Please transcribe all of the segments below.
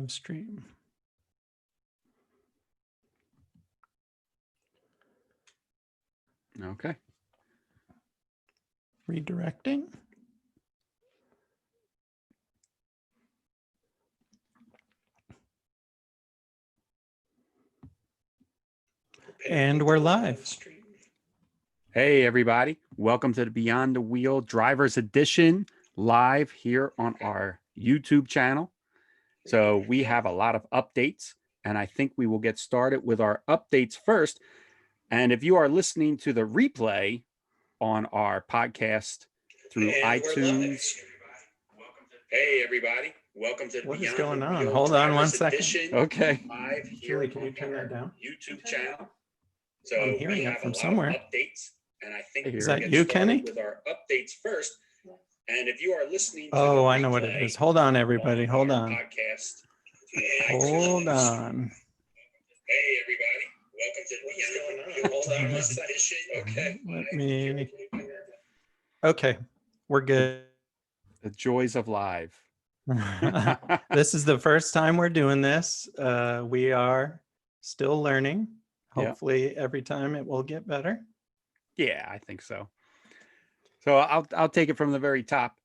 live stream. Okay. Redirecting. And we're live. Hey, everybody. Welcome to the Beyond the Wheel Drivers Edition live here on our YouTube channel. So we have a lot of updates, and I think we will get started with our updates first. And if you are listening to the replay on our podcast through iTunes. Hey, everybody. Welcome to the What is Beyond going the on? Wheel Hold on one Drivers second. Edition okay. Julie, Live here can you turn that down? YouTube channel. So I'm hearing we it have from a lot somewhere. of updates, and I think Is we'll that get you, started Kenny? with our updates first. And if you are listening to Oh, the I know what it is. Hold on, everybody. Hold on. Podcast, Hold on. hey, everybody. Welcome to the Beyond the Wheel Drivers Edition. Okay. Let me. Okay, we're good. The joys of live. This is the first time we're doing this. We are still learning. Yeah. Hopefully, every time it will get better. Yeah, I think so. So I'll take it from the very top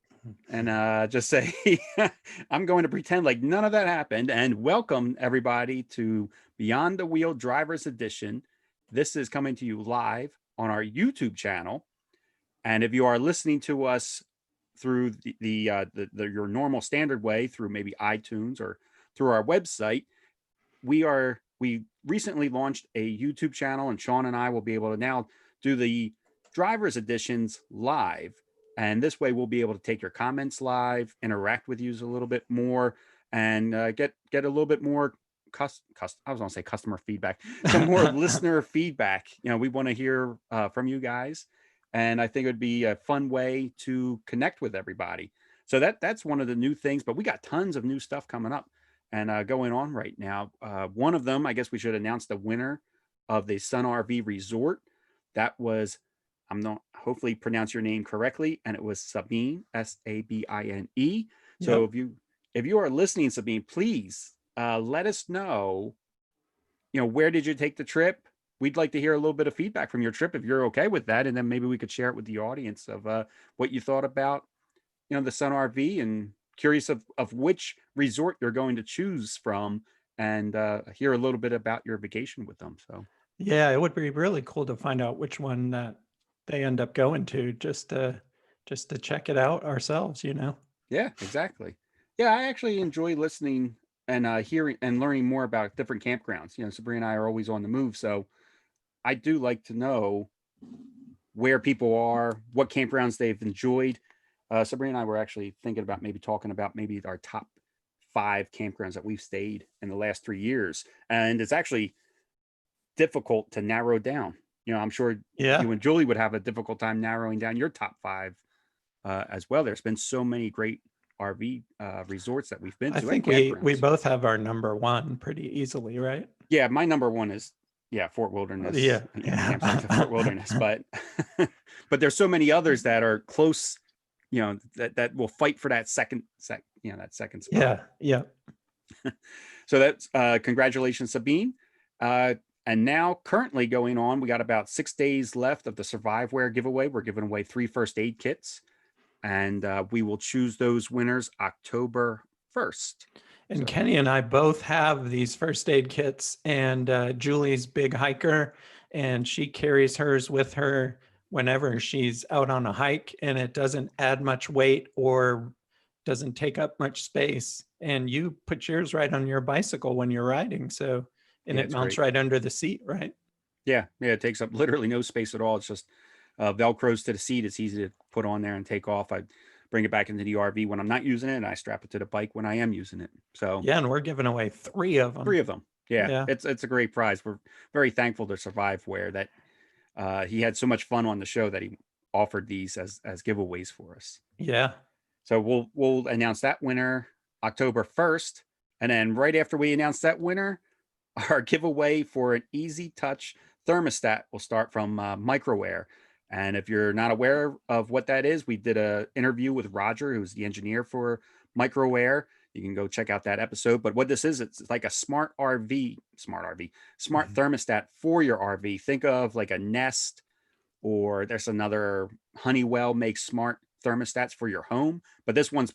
and just say I'm going to pretend like none of that happened, and welcome everybody to Beyond the Wheel Drivers Edition. This is coming to you live on our YouTube channel, and if you are listening to us through your normal standard way, through maybe iTunes or through our website, we recently launched a YouTube channel, and Sean and I will be able to now do the Drivers Editions live. And this way we'll be able to take your comments live, interact with you a little bit more, and get a little bit more I was going to say customer feedback, some more listener feedback. You know, we want to hear from you guys, and I think it would be a fun way to connect with everybody. So that's one of the new things, but we got tons of new stuff coming up and going on right now. One of them, I guess we should announce the winner of the Sun RV Resort. That was, I'm not hopefully pronounce your name correctly, and it was Sabine, Sabine. So Yep. if you are listening, Sabine, please let us know, where did you take the trip? We'd like to hear a little bit of feedback from your trip if you're okay with that, and then maybe we could share it with the audience of what you thought about, the Sun RV, and curious of which resort you're going to choose from, and hear a little bit about your vacation with them. So Yeah, it would be really cool to find out which one that they end up going to, just to check it out ourselves, Yeah, exactly. Yeah, I actually enjoy listening and hearing and learning more about different campgrounds. Sabrina and I are always on the move, so I do like to know where people are, what campgrounds they've enjoyed. Sabrina and I were actually thinking about talking about our top 5 campgrounds that we've stayed in the last 3 years, and it's actually difficult to narrow down. I'm sure you and Julie would have a difficult time narrowing down your top 5 as well. There's been so many great RV resorts that we've been to. I think we both have our number one pretty easily, right? Yeah, my number one is Fort Wilderness. Campsite to Fort Wilderness, but but there's so many others that are close, that will fight for that second spot. Yeah. So that's congratulations, Sabine. And now currently going on, we got about 6 days left of the Surviveware giveaway. We're giving away 3 first aid kits, and we will choose those winners October 1st. And Kenny and I both have these first aid kits, and Julie's big hiker, and she carries hers with her whenever she's out on a hike, and it doesn't add much weight or doesn't take up much space. And you put yours right on your bicycle when you're riding. So, and it mounts right under the seat, right? Yeah. It takes up literally no space at all. It's just Velcros to the seat. It's easy to put on there and take off. I bring it back into the RV when I'm not using it, and I strap it to the bike when I am using it. So yeah, and we're giving away 3 of them. 3 of them. Yeah. It's a great prize. We're very thankful to Surviveware that he had so much fun on the show that he offered these as giveaways for us. Yeah. So we'll announce that winner October 1st, and then right after we announce that winner, our giveaway for an easy touch thermostat will start from Microware. And if you're not aware of what that is, we did an interview with Roger, who's the engineer for Microware. You can go check out that episode. But what this is, it's like a smart thermostat for your RV. Think of like a Nest, or there's another, Honeywell makes smart thermostats for your home, but this one's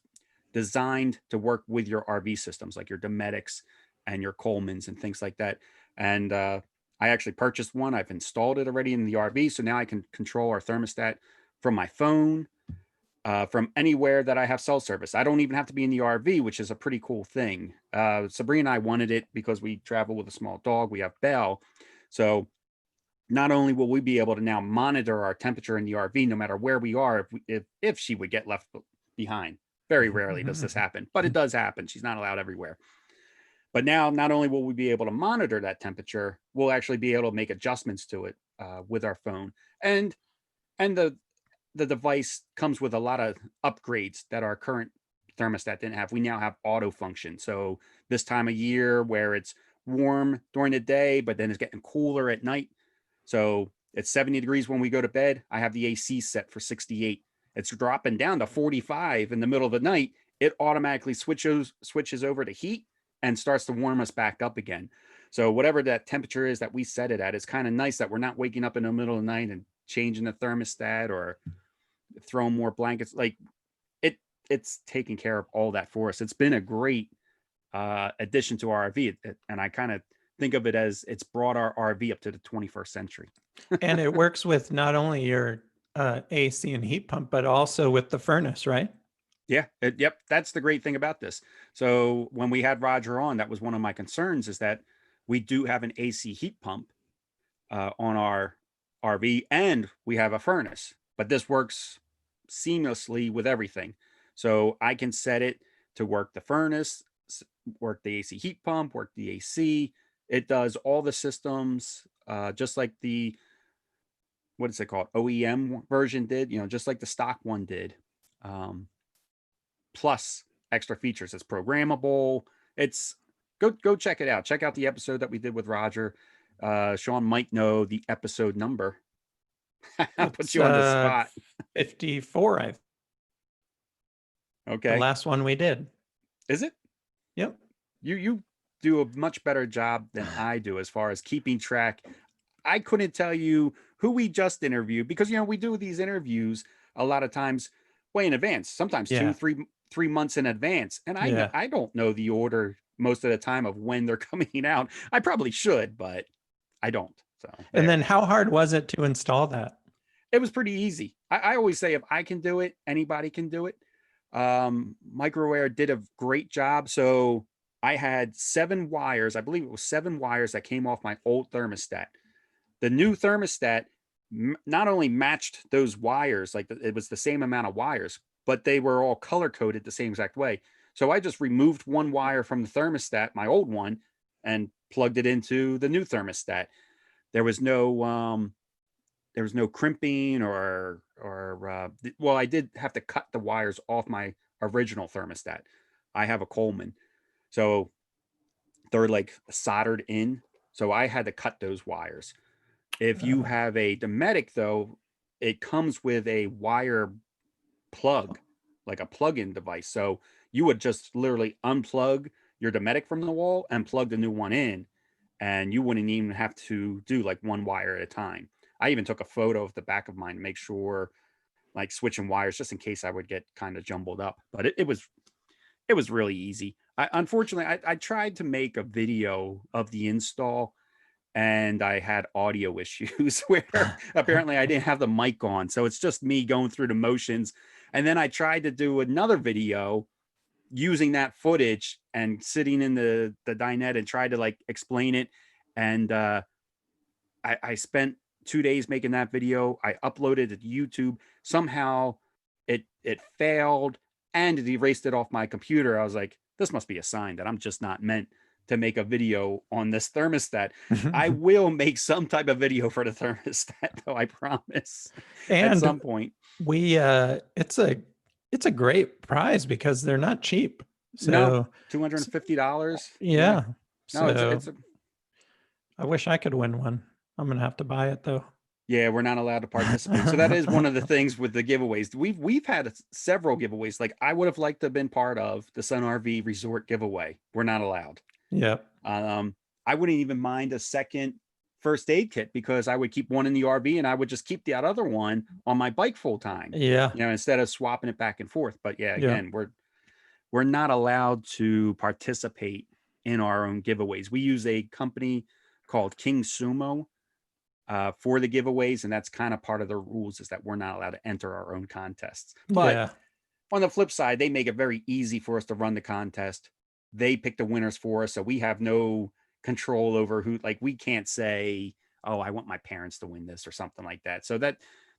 designed to work with your RV systems, like your Dometics and your Colemans and things like that. And I actually purchased one. I've installed it already in the RV. So now I can control our thermostat from my phone, from anywhere that I have cell service. I don't even have to be in the RV, which is a pretty cool thing. Sabine and I wanted it because we travel with a small dog. We have Belle. So not only will we be able to now monitor our temperature in the RV, no matter where we are, if she would get left behind. Very rarely does this happen, but it does happen. She's not allowed everywhere. But now, not only will we be able to monitor that temperature, we'll actually be able to make adjustments to it with our phone. And the device comes with a lot of upgrades that our current thermostat didn't have. We now have auto function. So this time of year where it's warm during the day, but then it's getting cooler at night. So it's 70 degrees when we go to bed. I have the AC set for 68. It's dropping down to 45 in the middle of the night. It automatically switches over to heat and starts to warm us back up again. So whatever that temperature is that we set it at, it's kind of nice that we're not waking up in the middle of the night and changing the thermostat or throwing more blankets. Like it's taking care of all that for us. It's been a great addition to our RV. And I kind of think of it as it's brought our RV up to the 21st century. And it works with not only your AC and heat pump, but also with the furnace, right? Yeah. Yep. That's the great thing about this. So when we had Roger on, that was one of my concerns, is that we do have an AC heat pump on our RV, and we have a furnace, but this works seamlessly with everything. So I can set it to work the furnace, work the AC heat pump, work the AC. It does all the systems, just like the, what is it called? OEM version did, just like the stock one did. Plus extra features. It's programmable. It's go check it out. Check out the episode that we did with Roger. Sean might know the episode number. I'll put you on the spot. 54, I Okay. The last one we did. Is it? Yep. You do a much better job than I do as far as keeping track. I couldn't tell you who we just interviewed because, we do these interviews a lot of times way in advance, sometimes Yeah. 2-3 months in advance. And I don't know the order most of the time of when they're coming out. I probably should, but I don't. So, and then how hard was it to install that? It was pretty easy. I always say if I can do it, anybody can do it. Microware did a great job. So I had 7 wires. I believe it was 7 wires that came off my old thermostat. The new thermostat not only matched those wires, like it was the same amount of wires, but they were all color coded the same exact way. So I just removed 1 wire from the thermostat, my old one, and plugged it into the new thermostat. There was no crimping or well, I did have to cut the wires off my original thermostat. I have a Coleman, so they're like soldered in. So I had to cut those wires. If you have a Dometic, though, it comes with a wire plug, like a plug-in device. So you would just literally unplug your Dometic from the wall and plug the new one in, and you wouldn't even have to do like 1 wire at a time. I even took a photo of the back of mine to make sure, like switching wires, just in case I would get kind of jumbled up. But it was really easy. Unfortunately, I tried to make a video of the install, and I had audio issues where apparently I didn't have the mic on. So it's just me going through the motions. And then I tried to do another video using that footage and sitting in the dinette and tried to like explain it. And I spent 2 days making that video. I uploaded it to YouTube. Somehow it failed and it erased it off my computer. I was like, this must be a sign that I'm just not meant to make a video on this thermostat. I will make some type of video for the thermostat, though, I promise. And at some point. We it's a great prize because they're not cheap. So no, $250. Yeah. No, So it's I wish I could win one. I'm gonna have to buy it though. Yeah, we're not allowed to participate. So that is one of the things with the giveaways. We've had several giveaways. Like I would have liked to have been part of the Sun RV Resort giveaway. We're not allowed. Yep. I wouldn't even mind a second first aid kit because I would keep one in the RV and I would just keep the other one on my bike full time, Yeah. instead of swapping it back and forth. But yeah, Yeah. again, we're not allowed to participate in our own giveaways. We use a company called King Sumo for the giveaways, and that's kind of part of the rules is that we're not allowed to enter our own contests. But Yeah. on the flip side, they make it very easy for us to run the contest. They pick the winners for us, so we have no control over who. Like we can't say, "Oh, I want my parents to win this" or something like that. So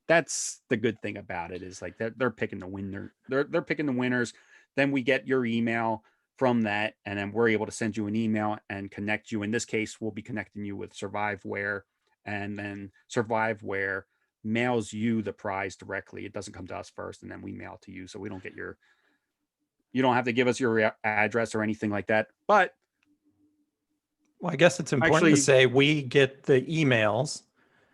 that's the good thing about it is like they're picking the winner. They're picking the winners. Then we get your email from that, and then we're able to send you an email and connect you. In this case, we'll be connecting you with Surviveware, and then Surviveware mails you the prize directly. It doesn't come to us first, and then we mail it to you. So we don't get you don't have to give us your address or anything like that. But Well, I guess it's important actually, to say we get the emails,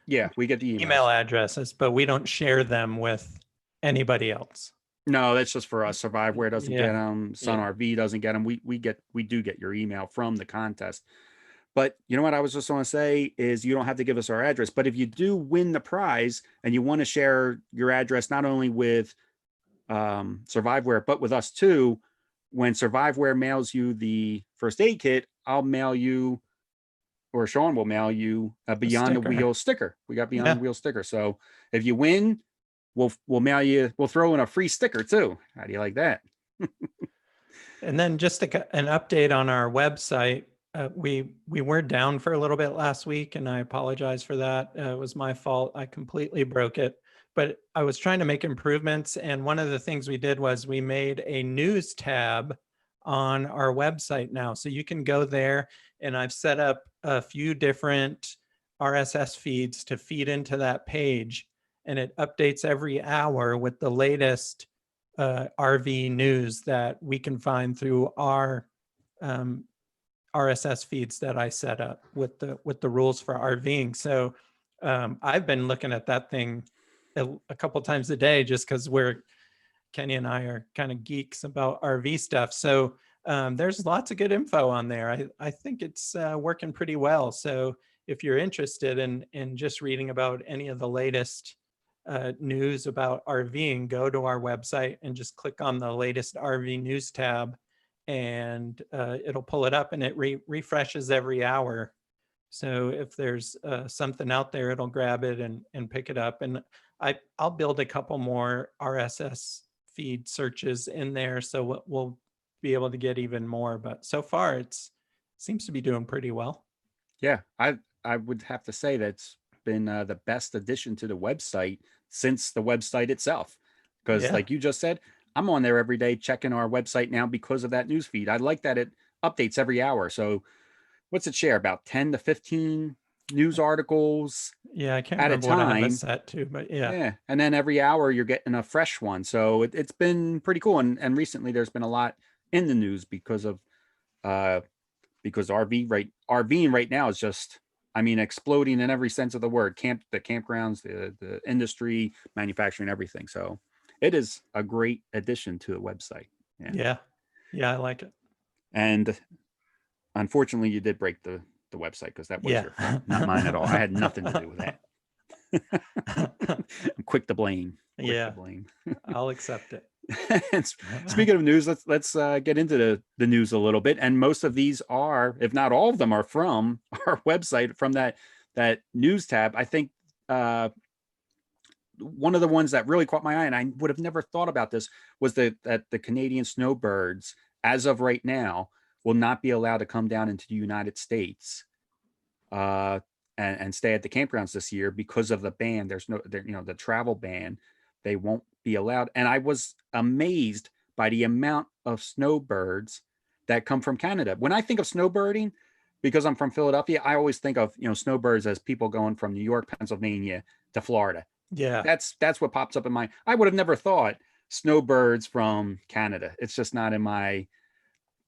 yeah, we get the emails. email addresses, but we don't share them with anybody else. No, that's just for us. Surviveware doesn't get Yeah. them. Sun Yeah. RV doesn't get them. We do get your email from the contest. But you know what I was just going to say is you don't have to give us our address. But if you do win the prize and you want to share your address not only with Surviveware but with us too, when Surviveware mails you the first aid kit, I'll mail you, or Sean will mail you a Beyond the sticker. Wheel sticker. We got Beyond Yeah. the Wheel sticker. So if you win, we'll mail you. We'll throw in a free sticker too. How do you like that? And then just an update on our website. We were down for a little bit last week, and I apologize for that. It was my fault. I completely broke it. But I was trying to make improvements, and one of the things we did was we made a news tab on our website now. So you can go there, and I've set up a few different RSS feeds to feed into that page, and it updates every hour with the latest RV news that we can find through our RSS feeds that I set up with the rules for RVing. So I've been looking at that thing a couple times a day just because Kenny and I are kind of geeks about RV stuff. So there's lots of good info on there. I think it's working pretty well. So if you're interested in just reading about any of the latest news about RVing, go to our website and just click on the latest RV news tab, and it'll pull it up, and it refreshes every hour. So if there's something out there, it'll grab it and pick it up. And I'll build a couple more RSS feed searches in there, so we'll be able to get even more. But so far, it seems to be doing pretty well. Yeah, I would have to say that's been the best addition to the website since the website itself. Because Yeah. like you just said, I'm on there every day checking our website now because of that news feed. I like that it updates every hour. So what's it share? About 10 to 15 news articles Yeah, I can't at a remember what I have it time. set to, but yeah. Yeah. And then every hour you're getting a fresh one. So it's been pretty cool. And recently there's been a lot in the news because RVing right now is just, I mean, exploding in every sense of the word. The campgrounds, the industry, manufacturing, everything. So it is a great addition to the website. Yeah. I like it. And unfortunately, you did break the website because that was your fault, not mine at all. I had nothing to do with that. I'm quick to blame. Yeah. I'll accept it. And speaking of news, let's get into the news a little bit. And most of these are, if not all of them, are from our website, from that news tab. I think one of the ones that really caught my eye, and I would have never thought about this, was that the Canadian Snowbirds, as of right now, will not be allowed to come down into the United States and stay at the campgrounds this year because of the ban. There's the travel ban. They won't be allowed. And I was amazed by the amount of snowbirds that come from Canada. When I think of snowbirding, because I'm from Philadelphia, I always think of snowbirds as people going from New York, Pennsylvania to Florida. Yeah. That's what pops up in my. I would have never thought snowbirds from Canada. It's just not in my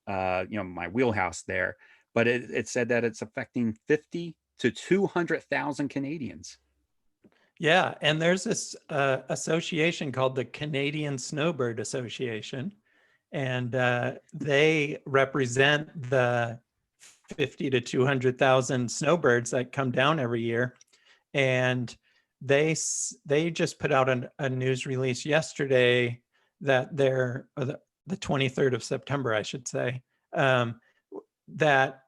my wheelhouse there. But it said that it's affecting 50 to 200,000 Canadians. Yeah, and there's this association called the Canadian Snowbird Association, and they represent the 50 to 200,000 snowbirds that come down every year. And they just put out a news release yesterday that they're the 23rd of September, I should say, that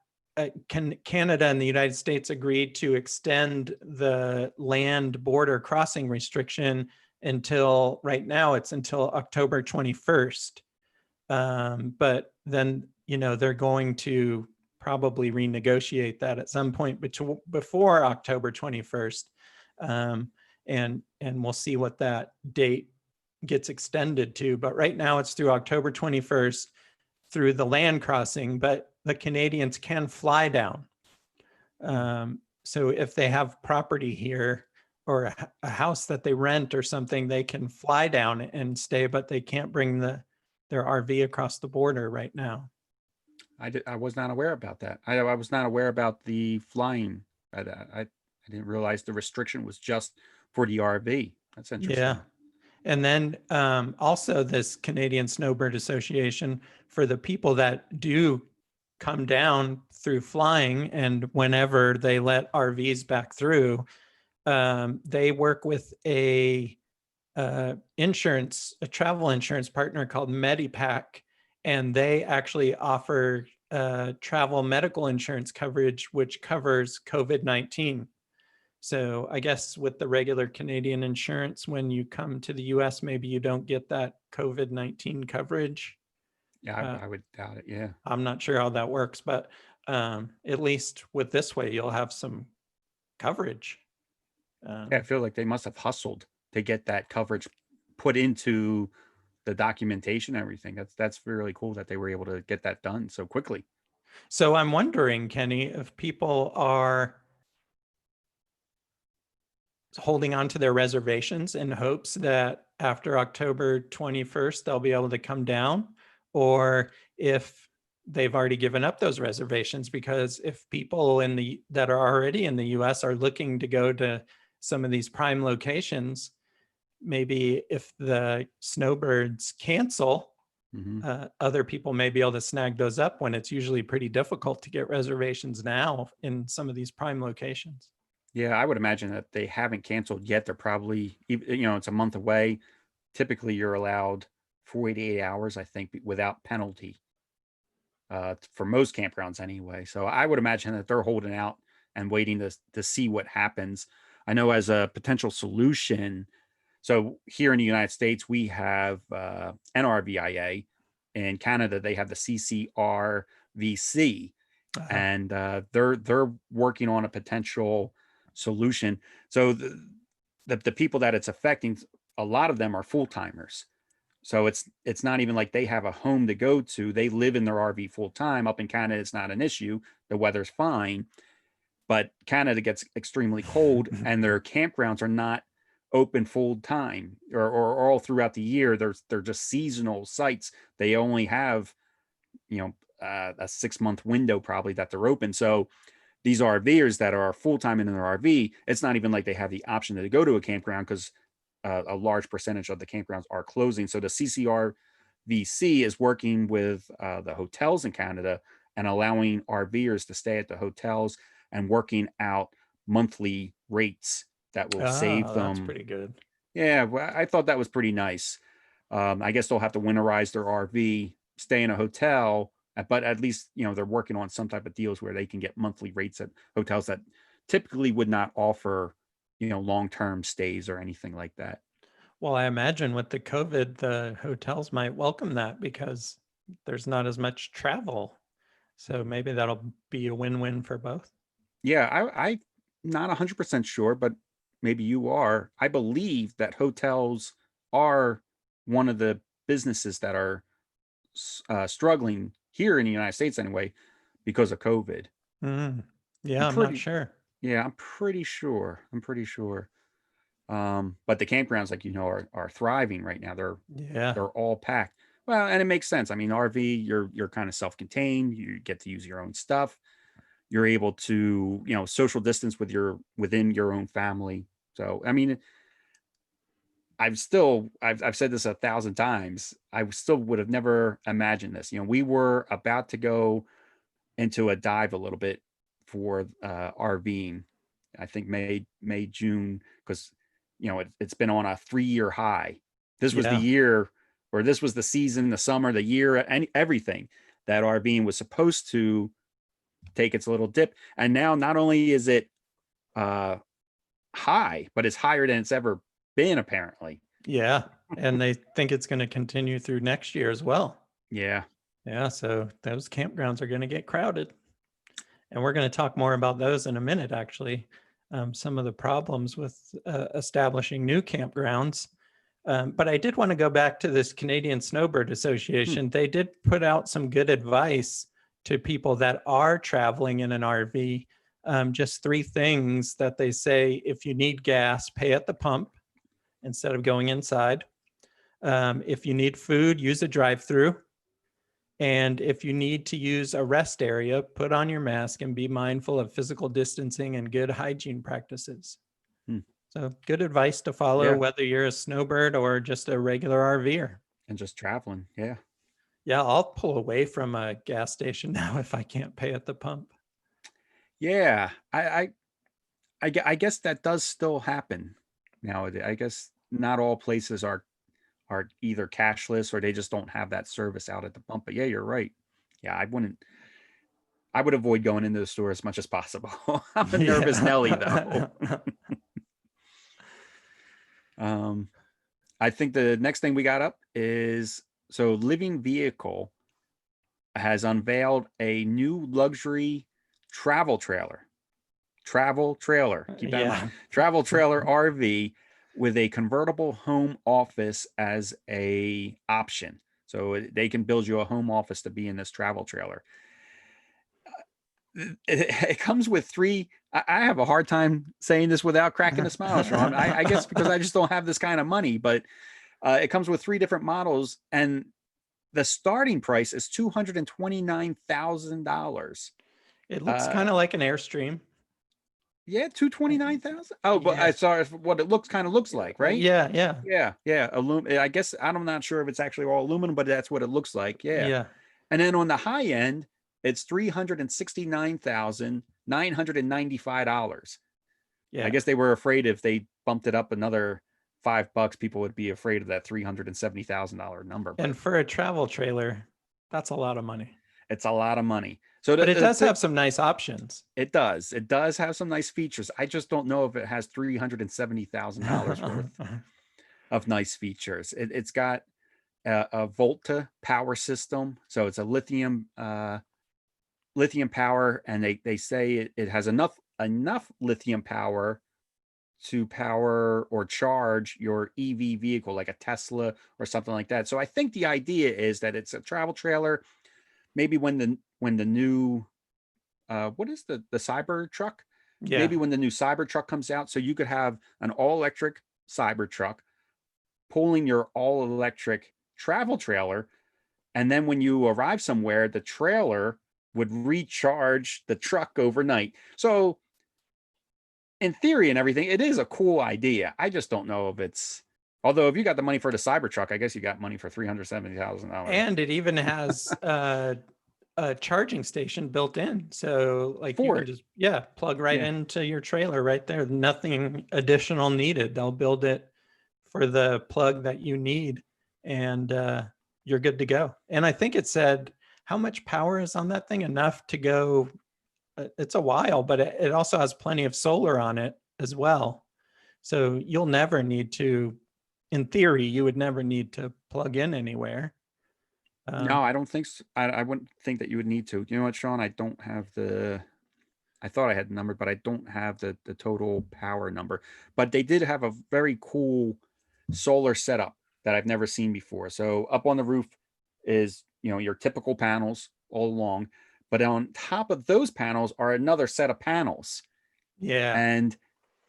Canada and the United States agreed to extend the land border crossing restriction until, right now it's until October 21st. But then, they're going to probably renegotiate that at some point before October 21st. And we'll see what that date gets extended to. But right now it's through October 21st through the land crossing, but the Canadians can fly down. So if they have property here or a house that they rent or something, they can fly down and stay, but they can't bring their RV across the border right now. I was not aware about that. I was not aware about the flying. I didn't realize the restriction was just for the RV. That's interesting. Yeah. And then also this Canadian Snowbird Association, for the people that do come down through flying and whenever they let RVs back through, they work with a travel insurance partner called Medipack, and they actually offer travel medical insurance coverage, which covers COVID-19. So I guess with the regular Canadian insurance, when you come to the US, maybe you don't get that COVID-19 coverage. Yeah, I would doubt it. Yeah. I'm not sure how that works, but at least with this way, you'll have some coverage. Yeah, I feel like they must have hustled to get that coverage put into the documentation and everything. That's really cool that they were able to get that done so quickly. So I'm wondering, Kenny, if people are holding on to their reservations in hopes that after October 21st, they'll be able to come down, or if they've already given up those reservations, because if people that are already in the US are looking to go to some of these prime locations, maybe if the snowbirds cancel, other people may be able to snag those up when it's usually pretty difficult to get reservations now in some of these prime locations. Yeah, I would imagine that they haven't canceled yet. They're probably, it's a month away. Typically, you're allowed 48 hours, I think, without penalty for most campgrounds anyway. So I would imagine that they're holding out and waiting to see what happens. I know as a potential solution, so here in the United States, we have NRVIA. In Canada, they have the CCRVC, and they're working on a potential solution. So the people that it's affecting, a lot of them are full-timers. So it's not even like they have a home to go to. They live in their RV full time. Up in Canada, it's not an issue. The weather's fine. But Canada gets extremely cold and their campgrounds are not open full time or all throughout the year. They're just seasonal sites. They only have, a 6-month window probably that they're open. So these RVers that are full time in their RV, it's not even like they have the option to go to a campground because a large percentage of the campgrounds are closing. So the CCRVC is working with the hotels in Canada and allowing RVers to stay at the hotels and working out monthly rates that will save them. That's pretty good. Yeah, well, I thought that was pretty nice. I guess they'll have to winterize their RV, stay in a hotel, but at least, they're working on some type of deals where they can get monthly rates at hotels that typically would not offer, long-term stays or anything like that. Well, I imagine with the COVID, the hotels might welcome that because there's not as much travel. So maybe that'll be a win-win for both. Yeah, I'm not 100% sure, but maybe you are. I believe that hotels are one of the businesses that are struggling here in the United States anyway because of COVID. Yeah, I'm not sure. Yeah, I'm pretty sure. But the campgrounds, like are thriving right now. They're all packed. Well, and it makes sense. I mean, RV, you're kind of self-contained. You get to use your own stuff. You're able to, social distance within your own family. So, I mean, I've said this 1,000 times. I still would have never imagined this. We were about to go into a dive a little bit for RVing. I think May, June, because it's been on a 3-year high. This was the Yeah. year, or this was the season, the summer, the year, and everything that RVing was supposed to take its little dip. And now not only is it high, but it's higher than it's ever been, apparently. Yeah. And they think it's going to continue through next year as well. Yeah. Yeah. So those campgrounds are going to get crowded. And we're going to talk more about those in a minute, actually. Some of the problems with establishing new campgrounds. But I did want to go back to this Canadian Snowbird Association. They did put out some good advice to people that are traveling in an RV. Just 3 things that they say: if you need gas, pay at the pump instead of going inside. If you need food, use a drive-through. And if you need to use a rest area, put on your mask and be mindful of physical distancing and good hygiene practices. So good advice to follow, whether you're a snowbird or just a regular RVer. And just traveling. Yeah. Yeah, I'll pull away from a gas station now if I can't pay at the pump. Yeah. I guess that does still happen nowadays. I guess not all places are either cashless or they just don't have that service out at the pump. But yeah, you're right. Yeah, I would avoid going into the store as much as possible. I'm a nervous Nelly, though. I think the next thing we got up is, so Living Vehicle has unveiled a new luxury travel trailer. Keep that in mind. Travel trailer RV with a convertible home office as a option. So they can build you a home office to be in this travel trailer. It comes with 3. I have a hard time saying this without cracking a smile, Sean. I guess because I just don't have this kind of money, but it comes with 3 different models, and the starting price is $229,000. It looks kind of like an Airstream. Yeah, 229,000. Oh, but I saw what it looks like, right? Yeah. I guess I'm not sure if it's actually all aluminum, but that's what it looks like. Yeah. And then on the high end, it's $369,995. Yeah. I guess they were afraid if they bumped it up another $5, people would be afraid of that $370,000 number. And for a travel trailer, that's a lot of money. It's a lot of money. So, but it does have some nice options. It does. It does have some nice features. I just don't know if it has $370,000 worth of nice features. It's got a Volta power system, so it's a lithium power, and they say it has enough lithium power to power or charge your EV vehicle, like a Tesla or something like that. So I think the idea is that it's a travel trailer. Maybe when the new what is the Cybertruck? Yeah. Maybe when the new Cybertruck comes out, so you could have an all-electric Cybertruck pulling your all-electric travel trailer, and then when you arrive somewhere, the trailer would recharge the truck overnight. So in theory and everything, it is a cool idea. I just don't know if it's, although if you got the money for the Cybertruck, I guess you got money for $370,000. And it even has a charging station built in. So like you can just, plug right into your trailer right there. Nothing additional needed. They'll build it for the plug that you need, and you're good to go. And I think it said, how much power is on that thing? Enough to go, it's a while, but it also has plenty of solar on it as well. So you'll never need to, in theory, you would never need to plug in anywhere. No, I don't think so. I wouldn't think that you would need to. You know what, Sean? I don't have I thought I had the number, but I don't have the total power number. But they did have a very cool solar setup that I've never seen before. So up on the roof is, your typical panels all along, but on top of those panels are another set of panels. Yeah. And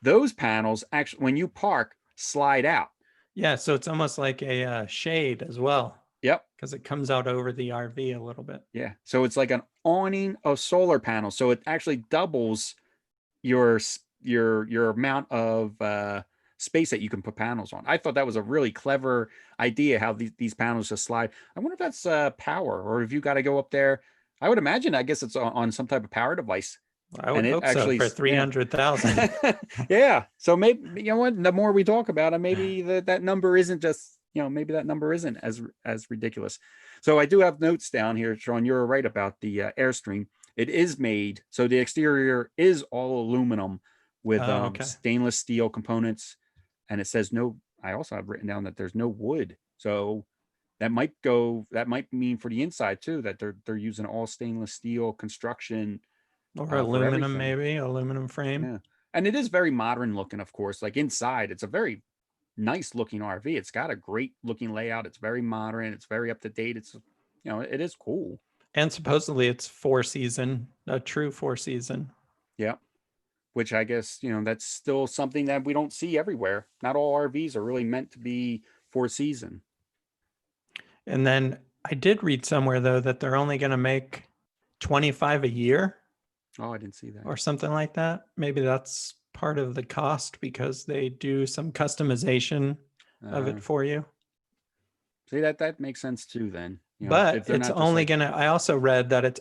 those panels actually, when you park, slide out. Yeah. So it's almost like a shade as well. Yep. Because it comes out over the RV a little bit. Yeah. So it's like an awning of solar panels. So it actually doubles your your amount of space that you can put panels on. I thought that was a really clever idea, how these panels just slide. I wonder if that's power, or if you got to go up there. I would imagine, I guess it's on some type of power device. I would And it hope so actually, for yeah. 300,000. Yeah. So maybe, you know what, the more we talk about it, maybe that number isn't just, you know, maybe that number isn't as ridiculous. So I do have notes down here, Sean. You're right about the Airstream. It is made, so the exterior is all aluminum with Oh, okay. stainless steel components, and it says no. I also have written down that there's no wood, so that might mean for the inside too, that they're using all stainless steel construction Or for aluminum, everything. maybe aluminum frame. Yeah, and it is very modern looking, of course. Like inside, it's a very nice looking RV. It's got a great looking layout. It's very modern. It's very up to date. It's, you know, it is cool. And supposedly it's 4-season, a true 4-season. Yeah. Which I guess, you know, that's still something that we don't see everywhere. Not all RVs are really meant to be 4-season. And then I did read somewhere though that they're only going to make 25 a year. Oh, I didn't see that. Or something like that. Maybe that's part of the cost because they do some customization of it for you. See, that makes sense too then. You know, But if they're it's not only gonna, I also read that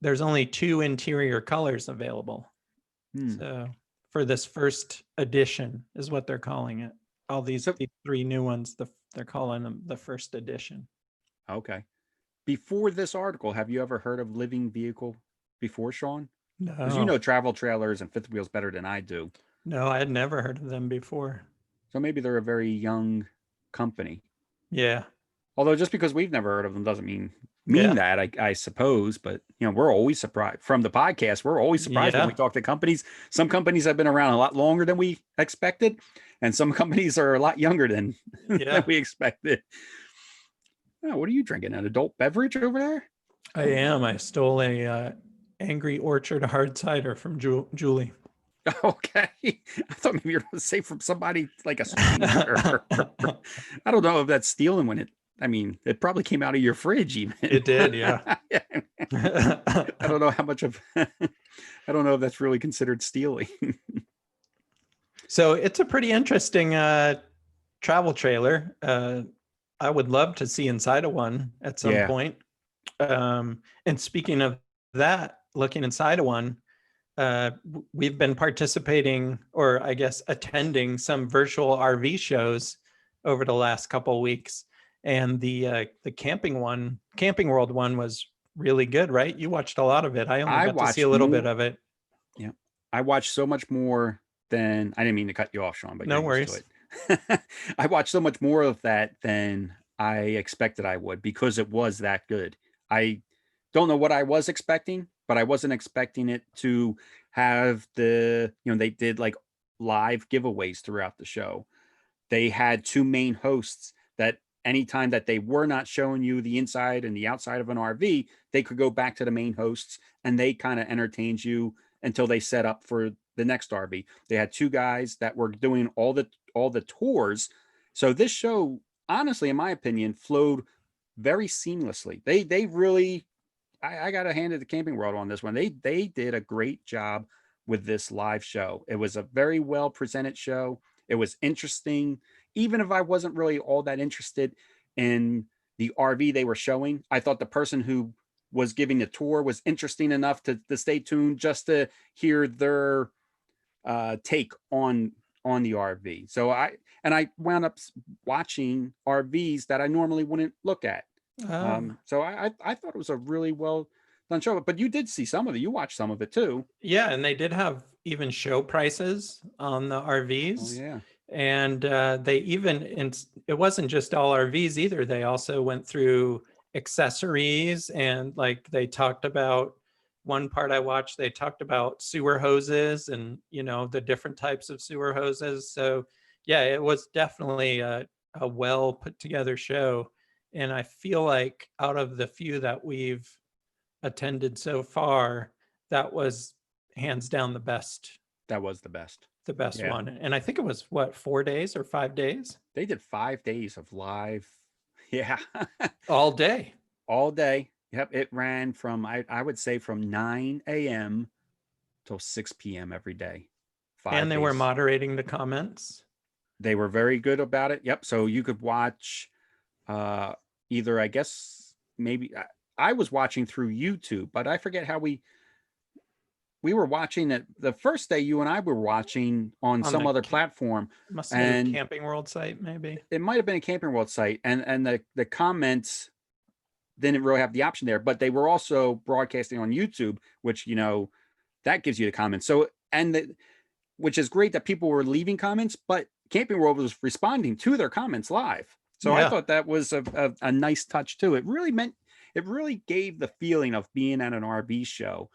there's only 2 interior colors available. So for this first edition is what they're calling it. All these 3 new ones, they're calling them the first edition. Okay. Before this article, have you ever heard of Living Vehicle before, Sean? No. Because you know travel trailers and fifth wheels better than I do. No, I had never heard of them before. So maybe they're a very young company. Yeah. Although just because we've never heard of them doesn't mean Yeah. that, I suppose. But, you know, we're always surprised from the podcast. We're always surprised when we talk to companies. Some companies have been around a lot longer than we expected, and some companies are a lot younger than we expected. Oh, what are you drinking? An adult beverage over there? I am. I stole a Angry Orchard hard cider from Julie. Okay. I thought maybe you were going to say from somebody like a stranger. I don't know if that's stealing when it probably came out of your fridge even. It did, yeah. I don't know how much of, I don't know if that's really considered stealing. So it's a pretty interesting travel trailer. I would love to see inside of one at some point. And speaking of that, looking inside of one, we've been participating, or I guess attending, some virtual RV shows over the last couple of weeks. And the Camping World one was really good, right? You watched a lot of it. I only got to see a little bit of it. Yeah. I watched so much more than, I didn't mean to cut you off, Sean, but no worries. I watched so much more of that than I expected I would, because it was that good. I don't know what I was expecting, but I wasn't expecting it to have they did like live giveaways throughout the show. They had 2 main hosts that anytime that they were not showing you the inside and the outside of an RV, they could go back to the main hosts and they kind of entertained you until they set up for the next RV. They had 2 guys that were doing all the tours. So this show, honestly, in my opinion, flowed very seamlessly. They really, I got to hand it to Camping World on this one. They did a great job with this live show. It was a very well presented show. It was interesting. Even if I wasn't really all that interested in the RV they were showing, I thought the person who was giving the tour was interesting enough to stay tuned just to hear their take on the RV. So I wound up watching RVs that I normally wouldn't look at. So I thought it was a really well done show. But you did see some of it. You watched some of it too. Yeah, and they did have even show prices on the RVs. Oh yeah. And they even, it wasn't just all RVs either. They also went through accessories, and like they talked about, one part I watched, they talked about sewer hoses and, the different types of sewer hoses. So yeah, it was definitely a well put together show. And I feel like out of the few that we've attended so far, that was hands down the best. That was the best. The best one. And I think it was 4 days or 5 days? They did 5 days of live. Yeah. All day. All day. Yep. It ran from, I would say from 9 a.m. till 6 p.m. every day. And they were days. moderating the comments. They were very good about it. Yep. So you could watch either, I guess, maybe I was watching through YouTube, but I forget how we were watching it. The first day you and I were watching on some other platform. Must have been a Camping World site, maybe. It might have been a Camping World site. And the comments didn't really have the option there, but they were also broadcasting on YouTube, which, you know, that gives you the comments. So, which is great that people were leaving comments, but Camping World was responding to their comments live. So I thought that was a nice touch too. It really gave the feeling of being at an RV show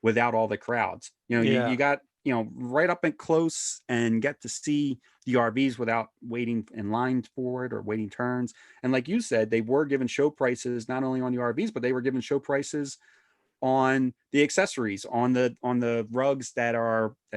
without all the crowds. You know, you got, you know, right up and close and get to see the RVs without waiting in line for it or waiting turns. And like you said, they were given show prices, not only on the RVs, but they were given show prices on the accessories, on the rugs that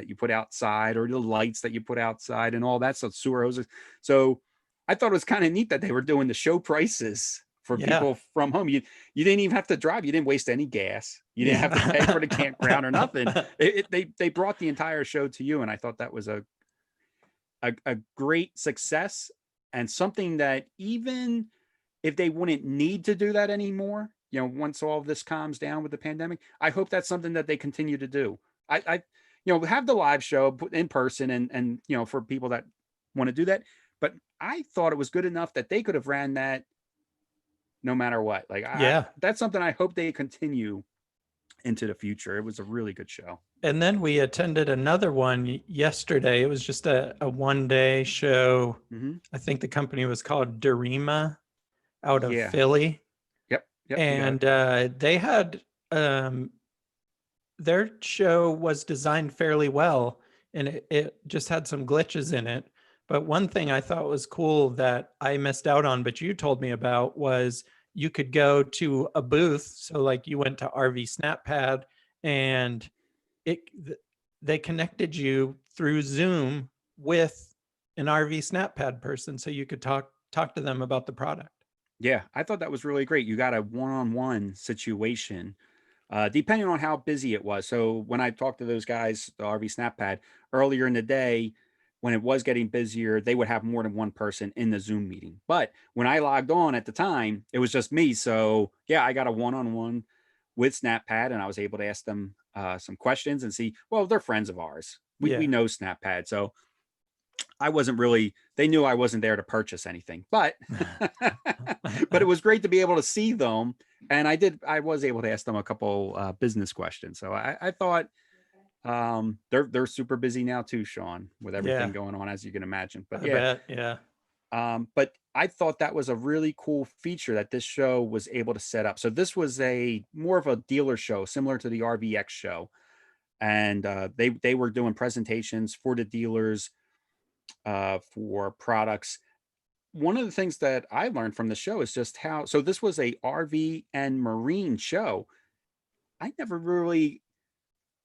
you put outside, or the lights that you put outside, and all that stuff, sewer hoses. So I thought it was kind of neat that they were doing the show prices for people from home. You didn't even have to drive. You didn't waste any gas. You didn't have to pay for the campground or nothing. They brought the entire show to you, and I thought that was a great success, and something that even if they wouldn't need to do that anymore, you know, once all of this calms down with the pandemic, I hope that's something that they continue to do. I you know, have the live show in person and you know, for people that want to do that. But I thought it was good enough that they could have ran that no matter what. Like, that's something I hope they continue into the future. It was a really good show. And then we attended another one yesterday. It was just a one-day show. I think the company was called Dorima out of Philly. Yep. And they had their show was designed fairly well, and it just had some glitches in it. But one thing I thought was cool that I missed out on, but you told me about, was you could go to a booth. So like you went to RV SnapPad, and they connected you through Zoom with an RV SnapPad person, so you could talk to them about the product. Yeah, I thought that was really great. You got a one-on-one situation, depending on how busy it was. So when I talked to those guys, the RV SnapPad, earlier in the day, when it was getting busier, they would have more than one person in the Zoom meeting. But when I logged on at the time, it was just me. So yeah, I got a one-on-one with SnapPad, and I was able to ask them some questions and see, well, they're friends of ours. We know SnapPad. So I wasn't really, they knew I wasn't there to purchase anything, but but it was great to be able to see them. And I was able to ask them a couple business questions. So I thought they're super busy now too, Sean, with everything going on, as you can imagine. But but I thought that was a really cool feature that this show was able to set up. So this was more of a dealer show, similar to the RVX show. And they were doing presentations for the dealers for products. One of the things that I learned from the show is just how, so this was a RV and marine show. I never really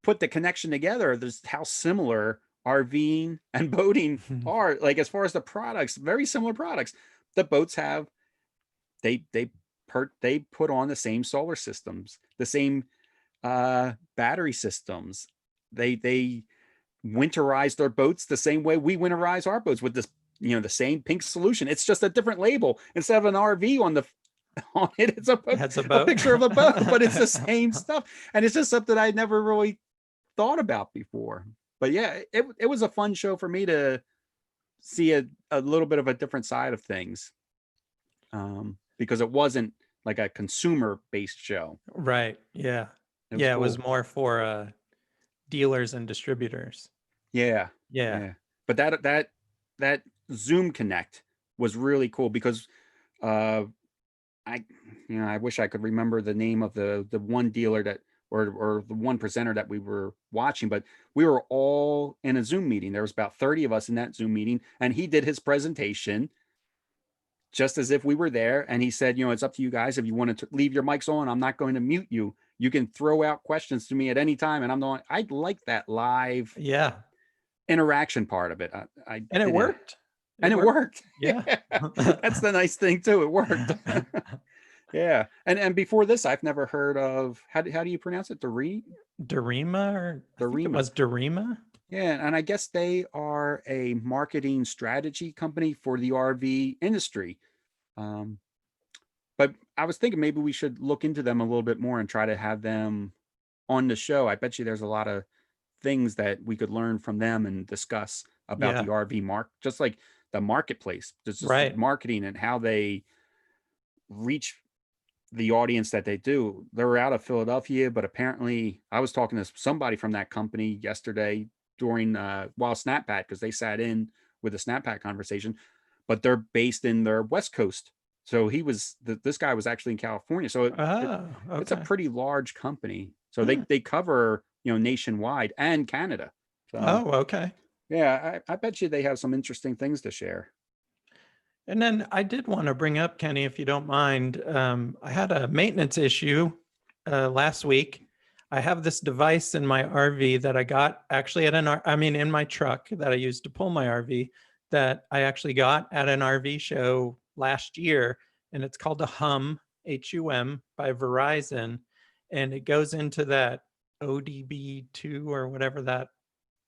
put the connection together. There's how similar RVing and boating are, like, as far as the products, very similar products. The boats have, they put on the same solar systems, the same battery systems. They winterize their boats the same way we winterize our boats, with this, you know, the same pink solution. It's just a different label. Instead of an RV on it, it's a picture of a boat, but it's the same stuff. And it's just something I never really thought about before. But yeah, it was a fun show for me to see a little bit of a different side of things, because it wasn't like a consumer based show. Right. Yeah. It was more for dealers and distributors. Yeah. But that Zoom Connect was really cool, because I wish I could remember the name of the one dealer that, or the one presenter that we were watching, but we were all in a Zoom meeting. There was about 30 of us in that Zoom meeting, and he did his presentation just as if we were there. And he said, you know, it's up to you guys. If you want to leave your mics on, I'm not going to mute you. You can throw out questions to me at any time. And I like that live interaction part of it. And it worked. It worked. Yeah. That's the nice thing too. It worked. Yeah. And before this, I've never heard of, how do you pronounce it? Dorima, or I think it Dorima. was Dorima. Yeah, and I guess they are a marketing strategy company for the RV industry. Um, but I was thinking maybe we should look into them a little bit more and try to have them on the show. I bet you there's a lot of things that we could learn from them and discuss about Yeah, the RV just like the marketplace, just right. marketing and how they reach the audience that they do. They're out of Philadelphia, but apparently I was talking to somebody from that company yesterday during while Snapback, because they sat in with a Snapback conversation, but they're based in their West Coast. So this guy was actually in California. So Oh, it's a okay. pretty large company. So Hmm. they cover, nationwide and Canada. So Oh, okay. yeah, I bet you they have some interesting things to share. And then I did want to bring up, Kenny, if you don't mind, I had a maintenance issue last week. I have this device in my RV that I got actually in my truck that I used to pull my RV, that I actually got at an RV show last year. And it's called a HUM, by Verizon. And it goes into that ODB2 or whatever that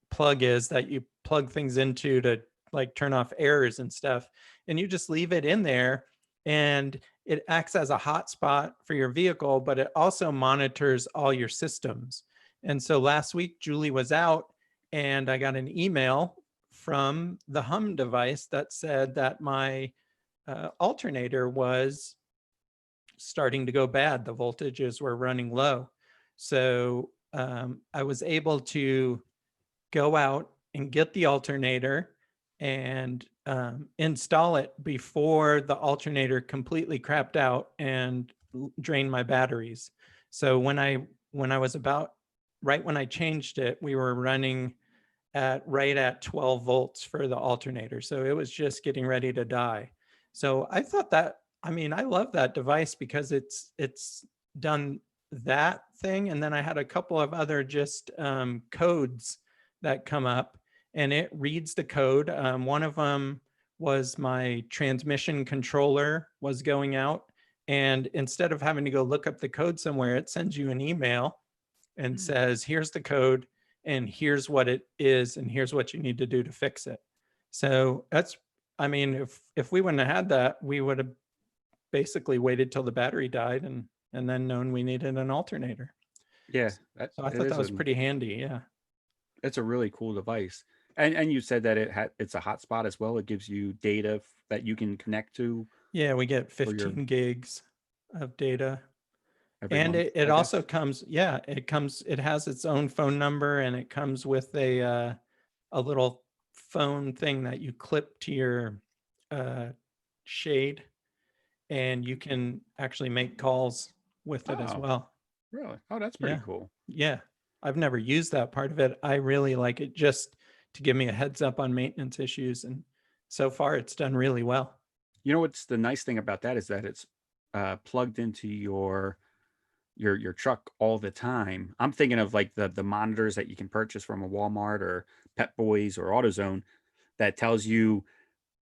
plug is that you plug things into to like turn off errors and stuff, and you just leave it in there, and it acts as a hotspot for your vehicle, but it also monitors all your systems. And so last week Julie was out, and I got an email from the hum device that said that my alternator was starting to go bad. The voltages were running low. So I was able to go out and get the alternator and install it before the alternator completely crapped out and drained my batteries. So when I was about right when I changed it, we were running right at 12 volts for the alternator. So it was just getting ready to die. So I thought that, I love that device because it's done that thing. And then I had a couple of other just codes that come up, and it reads the code. One of them was my transmission controller was going out. And instead of having to go look up the code somewhere, it sends you an email and says, here's the code and here's what it is and here's what you need to do to fix it. So that's, if we wouldn't have had that, we would have basically waited till the battery died and then known we needed an alternator. Yeah, So I it thought that is was pretty handy. Yeah. it's a really cool device. And you said that it's a hotspot as well. It gives you data that you can connect to Yeah, we get for your 15 gigs of data. every And month, it I also guess. comes, yeah, it has its own phone number, and it comes with a little phone thing that you clip to your uh, shade, and you can actually make calls with it as Oh, well. really? Oh, that's pretty Yeah. cool. Yeah. I've never used that part of it. I really like it just to give me a heads up on maintenance issues. And so far it's done really well. You know what's the nice thing about that is that it's plugged into your truck all the time. I'm thinking of like the monitors that you can purchase from a Walmart or Pep Boys or AutoZone that tells you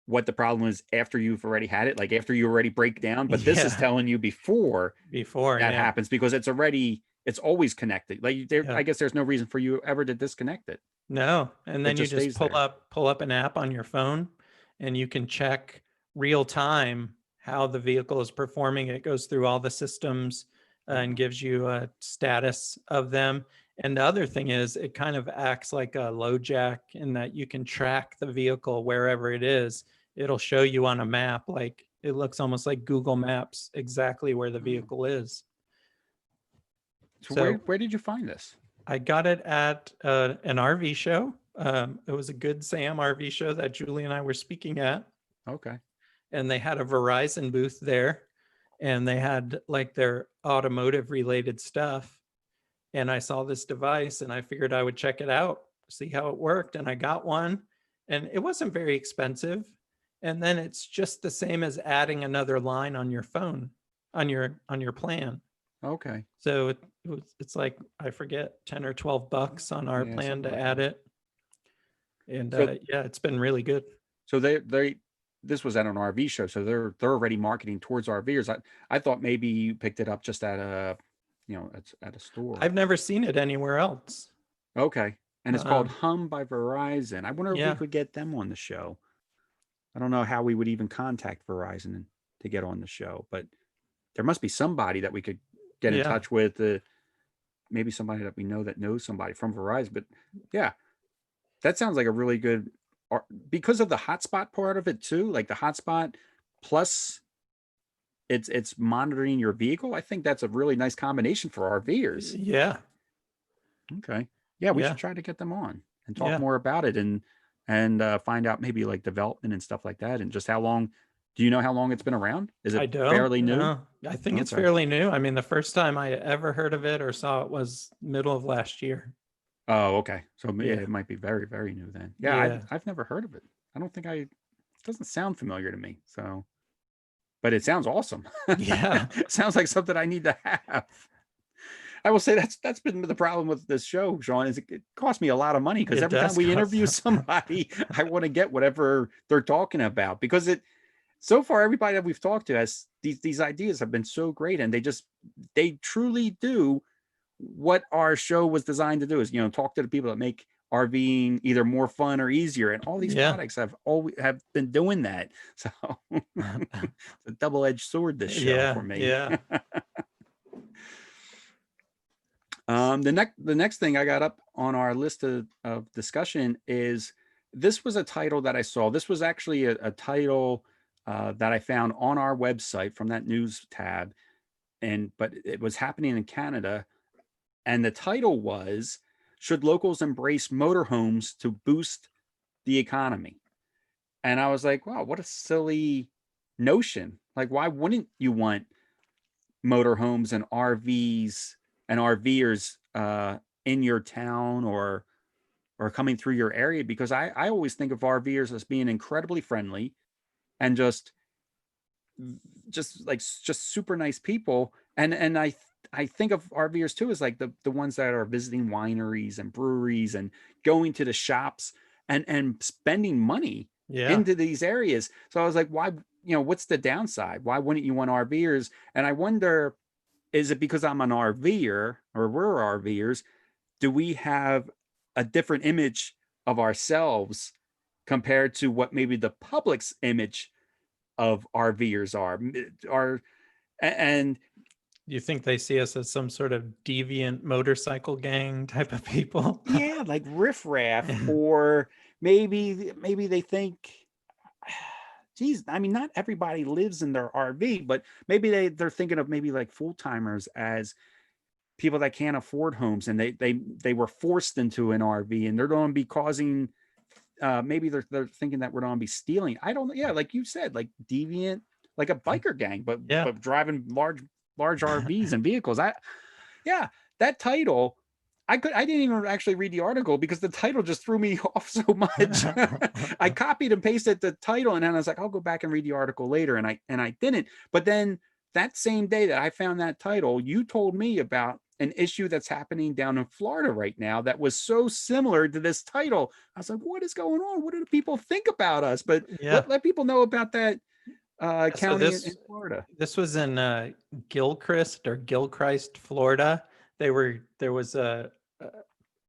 what the problem is after you've already had it, like after you already break down. But this is Yeah. telling you before Before. that Yeah. happens because it's always connected. Like Yeah. I guess there's no reason for you ever to disconnect it. No. And It then you just just stays there. pull up an app on your phone, and you can check real time how the vehicle is performing. It goes through all the systems and Oh, gives you a status of them. And the other thing is, it kind of acts like a load jack in that you can track the vehicle wherever it is. It'll show you on a map, like it looks almost like Google Maps, exactly where the oh. vehicle is. So So where did you find this? I got it at an RV show. It was a Good Sam RV show that Julie and I were speaking at, Okay. and they had a Verizon booth there, and they had like their automotive related stuff. And I saw this device, and I figured I would check it out, see how it worked. And I got one, and it wasn't very expensive. And then it's just the same as adding another line on your phone, on your plan. Okay. So it's like, I forget, 10 or 12 bucks on our Yeah, plan something to like add that. it. And So yeah, it's been really good. so they this was at an RV show, so they're already marketing towards RVers. I thought maybe you picked it up just at a, at a store. I've never seen it anywhere else. Okay. And it's called Um, Hum by Verizon. I wonder if we yeah, could get them on the show. I don't know how we would even contact Verizon to get on the show, but there must be somebody that we could get in yeah, touch with. Maybe somebody that we know that knows somebody from Verizon. But yeah, that sounds like a really good, because of the hotspot part of it too, like the hotspot plus it's monitoring your vehicle. I think that's a really nice combination for RVers. yeah, Okay. Yeah, we yeah, should try to get them on and talk yeah. more about it and find out maybe like development and stuff like that and just how long. Do you know how long it's been around? Is I it don't fairly new? know. I think it's Okay. fairly new. I mean, the first time I ever heard of it or saw it was middle of last year. Oh, okay. So yeah, Yeah, it might be very, very new then. Yeah, yeah, I've never heard of it. I don't think it doesn't sound familiar to me. So, but it sounds awesome. yeah. Sounds like something I need to have. I will say that's been the problem with this show, Sean, is it costs me a lot of money because It every time does we cost interview somebody, I want to get whatever they're talking about because so far everybody that we've talked to has these ideas have been so great and they truly do what our show was designed to do is talk to the people that make RVing either more fun or easier, and all these Yeah. products have been doing that. So it's a double-edged sword, this show Yeah, for me. yeah. The next thing I got up on our list of discussion is this was a title that I saw. This was actually a title that I found on our website from that news tab, but it was happening in Canada, and the title was, "Should locals embrace motorhomes to boost the economy?" And I was like, wow, what a silly notion. Like, why wouldn't you want motorhomes and RVs and RVers in your town or coming through your area? Because I always think of RVers as being incredibly friendly and just super nice people. And I think of RVers too as like the ones that are visiting wineries and breweries and going to the shops and spending money Yeah. into these areas. So I was like, why, what's the downside? Why wouldn't you want RVers? And I wonder, is it because I'm an RVer or we're RVers? Do we have a different image of ourselves compared to what maybe the public's image of RVers are? And You think they see us as some sort of deviant motorcycle gang type of people? yeah, like riffraff, or maybe they think, geez, I mean, not everybody lives in their RV, but maybe they're thinking of maybe like full timers as people that can't afford homes, and they were forced into an RV, and they're going to be causing. Maybe they're thinking that we're going to be stealing. I don't know. Yeah, like you said, like deviant, like a biker gang, but Yeah. driving large RVs and vehicles. That title. I didn't even actually read the article because the title just threw me off so much. I copied and pasted the title, and then I was like, I'll go back and read the article later, and I didn't. But then that same day that I found that title, you told me about an issue that's happening down in Florida right now that was so similar to this title. I was like, what is going on? What do people think about us? But Yeah. let people know about that county in Florida. This was in Gilchrist, Florida. There was a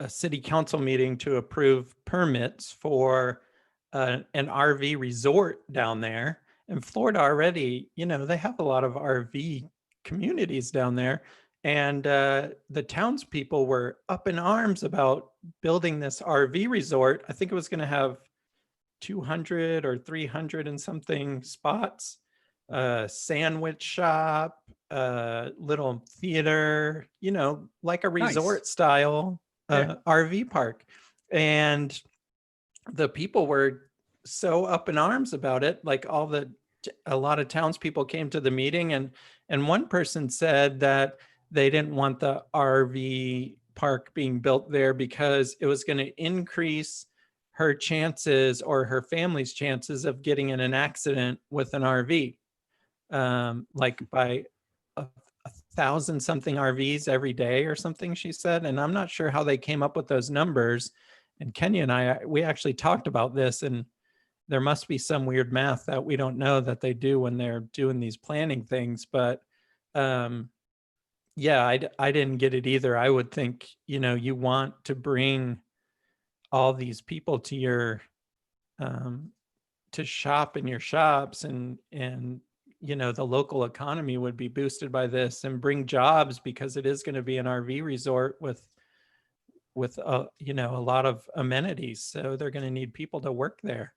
city council meeting to approve permits for an RV resort down there. And Florida already, they have a lot of RV communities down there. And the townspeople were up in arms about building this RV resort. I think it was going to have 200 or 300 and something spots, sandwich shop, little theater, like a resort style RV park. And the people were so up in arms about it. Like a lot of townspeople came to the meeting, and one person said that they didn't want the RV park being built there because it was going to increase her chances or her family's chances of getting in an accident with an RV, like by 1,000 something RVs every day or something, she said. And I'm not sure how they came up with those numbers. And Kenya and we actually talked about this, and there must be some weird math that we don't know that they do when they're doing these planning things. But yeah, I didn't get it either. I would think, you want to bring all these people to your to shop in your shops, and the local economy would be boosted by this, and bring jobs, because it is going to be an RV resort with a lot of amenities, so they're going to need people to work there.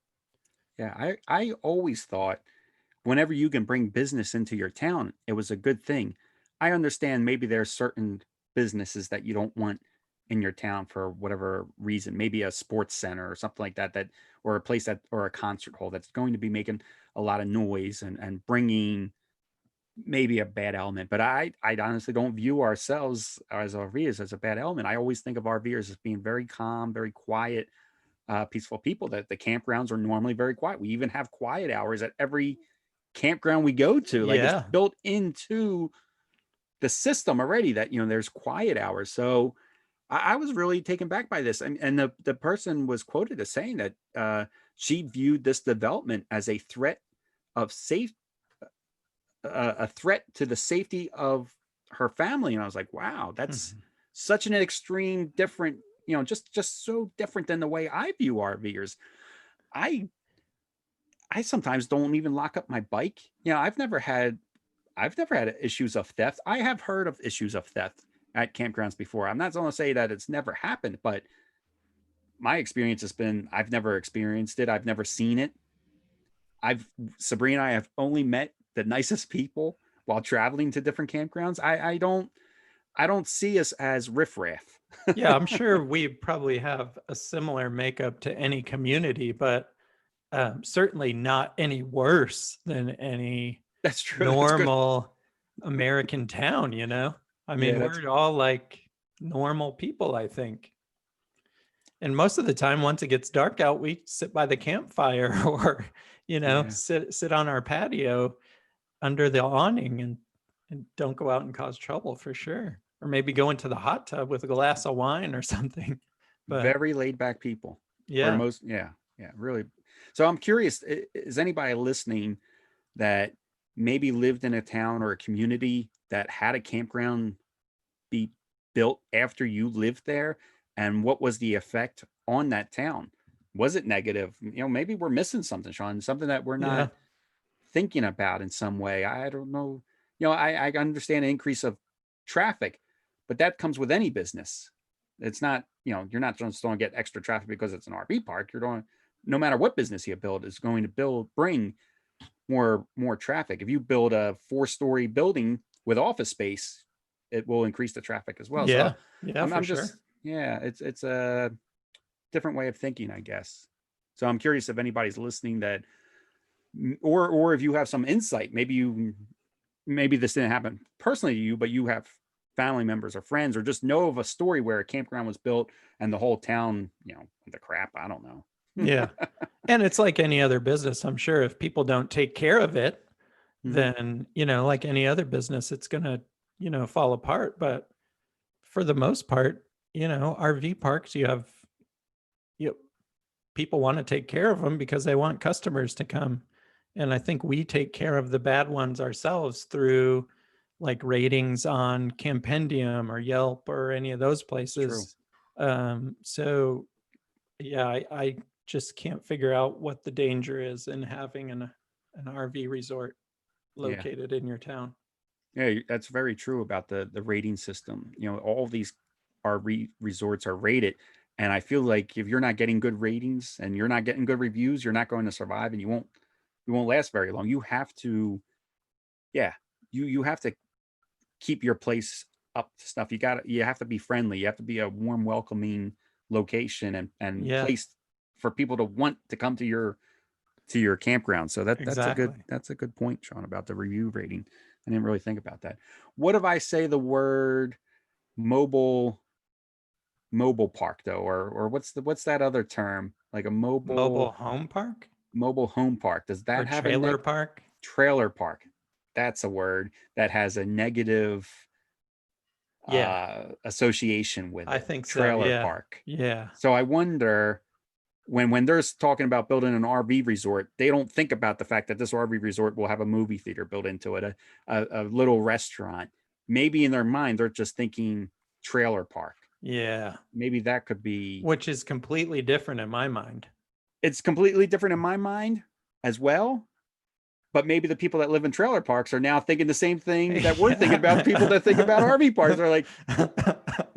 Yeah, I always thought whenever you can bring business into your town, it was a good thing. I understand maybe there's certain businesses that you don't want in your town for whatever reason, maybe a sports center or something like that, or a place that, or a concert hall that's going to be making a lot of noise and bringing maybe a bad element. But I honestly don't view ourselves as RVers as a bad element. I always think of RVers as being very calm, very quiet, peaceful people. That the campgrounds are normally very quiet. We even have quiet hours at every campground we go to. Like, it's Yeah. built into the system already that, there's quiet hours. So I was really taken back by this. And the person was quoted as saying that she viewed this development as a threat of a threat to the safety of her family. And I was like, wow, that's such an extreme different, just so different than the way I view RVers. I sometimes don't even lock up my bike. I've never had issues of theft. I have heard of issues of theft at campgrounds before. I'm not going to say that it's never happened, but my experience has been, I've never experienced it. I've never seen it. Sabrina and I have only met the nicest people while traveling to different campgrounds. I don't see us as riffraff. Yeah, I'm sure we probably have a similar makeup to any community, but certainly not any worse than any That's true. normal American town, I mean, Yeah, we're all like normal people, I think. And most of the time, once it gets dark out, we sit by the campfire or, Yeah. sit on our patio under the awning and don't go out and cause trouble, for sure. Or maybe go into the hot tub with a glass of wine or something. But Very laid back people. yeah. Yeah, really. So I'm curious, is anybody listening that maybe lived in a town or a community that had a campground be built after you lived there? And what was the effect on that town? Was it negative? Maybe we're missing something, Sean, something that we're not thinking about in some way. I don't know. I understand an increase of traffic, but that comes with any business. It's not, you're not just going to get extra traffic because it's an RV park. You're going, no matter what business you build, is going to bring more traffic. If you build a 4-story building with office space, it will increase the traffic as well. Yeah. So Yeah, I'm for just, sure. yeah, it's a different way of thinking, I guess. So I'm curious if anybody's listening that, or if you have some insight, maybe this didn't happen personally to you, but you have family members or friends, or just know of a story where a campground was built and the whole town, the crap, I don't know. Yeah. And it's like any other business. I'm sure if people don't take care of it, then, like any other business, it's going to, fall apart. But for the most part, RV parks, people want to take care of them because they want customers to come. And I think we take care of the bad ones ourselves through like ratings on Campendium or Yelp or any of those places. So yeah, I just can't figure out what the danger is in having an RV resort located in your town. Yeah, that's very true about the rating system. All these resorts are rated, and I feel like if you're not getting good ratings and you're not getting good reviews, you're not going to survive, and you won't last very long. You have to, yeah, you have to keep your place up to stuff. You have to be friendly. You have to be a warm, welcoming location and place for people to want to come to your campground. So that's a good point, Sean, about the review rating. I didn't really think about that. What if I say the word mobile park though, or what's that other term? Like a Mobile home park? Mobile home park. Does that or have trailer park? Trailer park? That's a word that has a negative association with it. I think so. Trailer Yeah. park. Yeah. So I wonder, when they're talking about building an RV resort, they don't think about the fact that this RV resort will have a movie theater built into it, a little restaurant. Maybe in their mind, they're just thinking trailer park. Yeah. Maybe that could be. Which is completely different in my mind. It's completely different in my mind as well. But maybe the people that live in trailer parks are now thinking the same thing that we're thinking about. People that think about RV parks are like,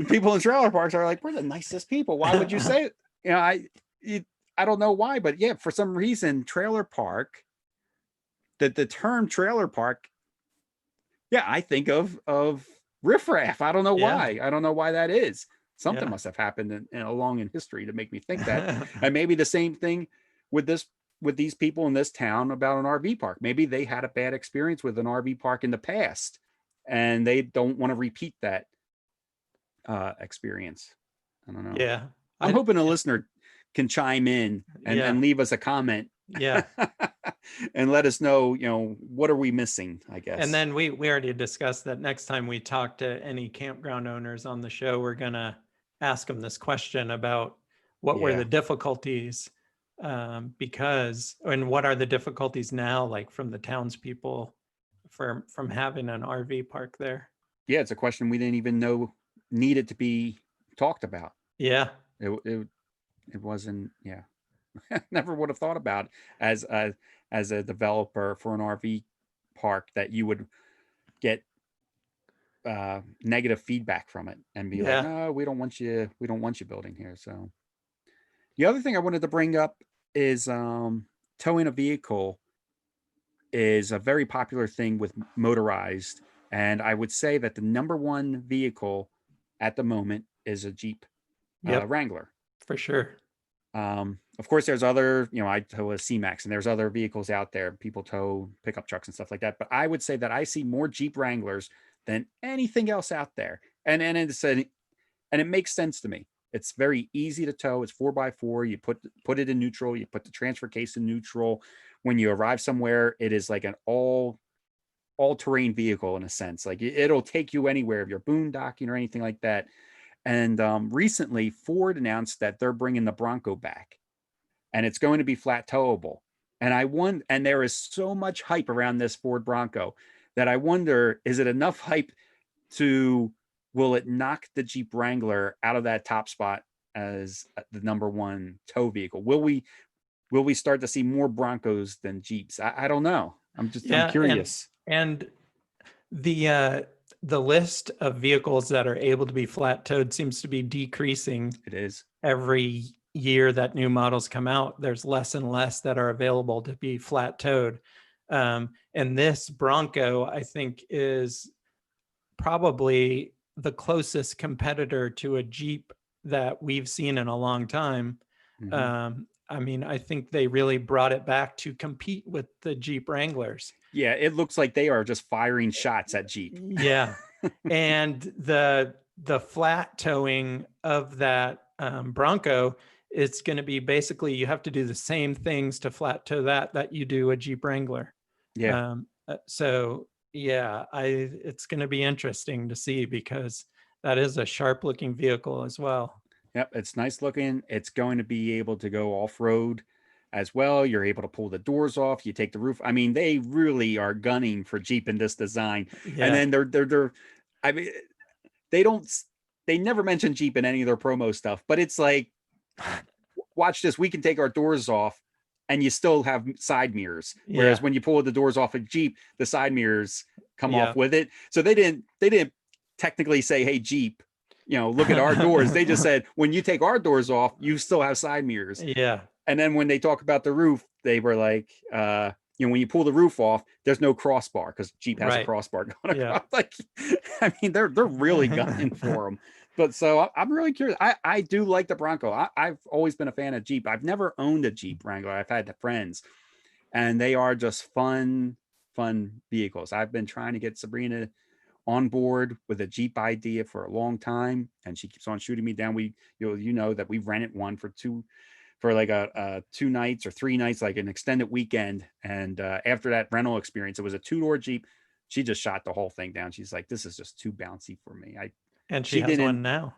people in trailer parks are like, we're the nicest people. Why would you say it? You know, I don't know why, but yeah, for some reason, trailer park, the term trailer park, yeah, I think of riffraff. I don't know why. I don't know why that is. Something must have happened along in history to make me think that. And maybe the same thing with these people in this town about an RV park. Maybe they had a bad experience with an RV park in the past and they don't want to repeat that experience. I don't know. Yeah. I'm hoping a listener can chime in and leave us a comment. Yeah. And let us know, what are we missing, I guess. And then we already discussed that next time we talk to any campground owners on the show, we're going to ask them this question about what were the difficulties and what are the difficulties now, like from the townspeople from having an RV park there. Yeah, it's a question we didn't even know needed to be talked about. Yeah. It wasn't, never would have thought about as a developer for an RV park that you would get negative feedback from it and be like, no, we don't want you building here. So the other thing I wanted to bring up is towing a vehicle is a very popular thing with motorized. And I would say that the number one vehicle at the moment is a Jeep Wrangler. For sure. Of course, there's other, I tow a C-Max and there's other vehicles out there. People tow pickup trucks and stuff like that. But I would say that I see more Jeep Wranglers than anything else out there. And it makes sense to me. It's very easy to tow. It's 4x4. You put it in neutral. You put the transfer case in neutral. When you arrive somewhere, it is like an all-terrain vehicle in a sense. Like it'll take you anywhere if you're boondocking or anything like that. And recently, Ford announced that they're bringing the Bronco back, and it's going to be flat towable. And there is so much hype around this Ford Bronco that I wonder, is it enough hype will it knock the Jeep Wrangler out of that top spot as the number one tow vehicle? Will we start to see more Broncos than Jeeps? I don't know. I'm curious. And the list of vehicles that are able to be flat towed seems to be decreasing. It is. Every year that new models come out, there's less and less that are available to be flat towed. And this Bronco, I think, is probably the closest competitor to a Jeep that we've seen in a long time. Mm-hmm. I mean, I think they really brought it back to compete with the Jeep Wranglers. Yeah, it looks like they are just firing shots at Jeep. Yeah. And the flat towing of that Bronco, it's going to be basically, you have to do the same things to flat tow that you do a Jeep Wrangler. Yeah. So yeah, it's going to be interesting to see because that is a sharp looking vehicle as well. Yep, it's nice looking. It's going to be able to go off-road as well. You're able to pull the doors off. You take the roof. I mean, they really are gunning for Jeep in this design. Yeah. And then they're I mean, they never mention Jeep in any of their promo stuff, but it's like, watch this. We can take our doors off and you still have side mirrors. Whereas when you pull the doors off a Jeep, the side mirrors come off with it. So they didn't technically say, hey, Jeep, look at our doors. They just said, when you take our doors off, you still have side mirrors. Yeah. And then when they talk about the roof, they were like, when you pull the roof off, there's no crossbar because Jeep has a crossbar going across. Like, I mean, they're really gunning for them. But so I'm really curious. I do like the Bronco. I've always been a fan of Jeep. I've never owned a Jeep Wrangler. I've had friends, and they are just fun vehicles. I've been trying to get Sabrina on board with a Jeep idea for a long time, and she keeps on shooting me down. You know that we rented one for 2 nights or 3 nights, like an extended weekend. And after that rental experience, it was a 2-door Jeep. She just shot the whole thing down. She's like, this is just too bouncy for me. And she has one now.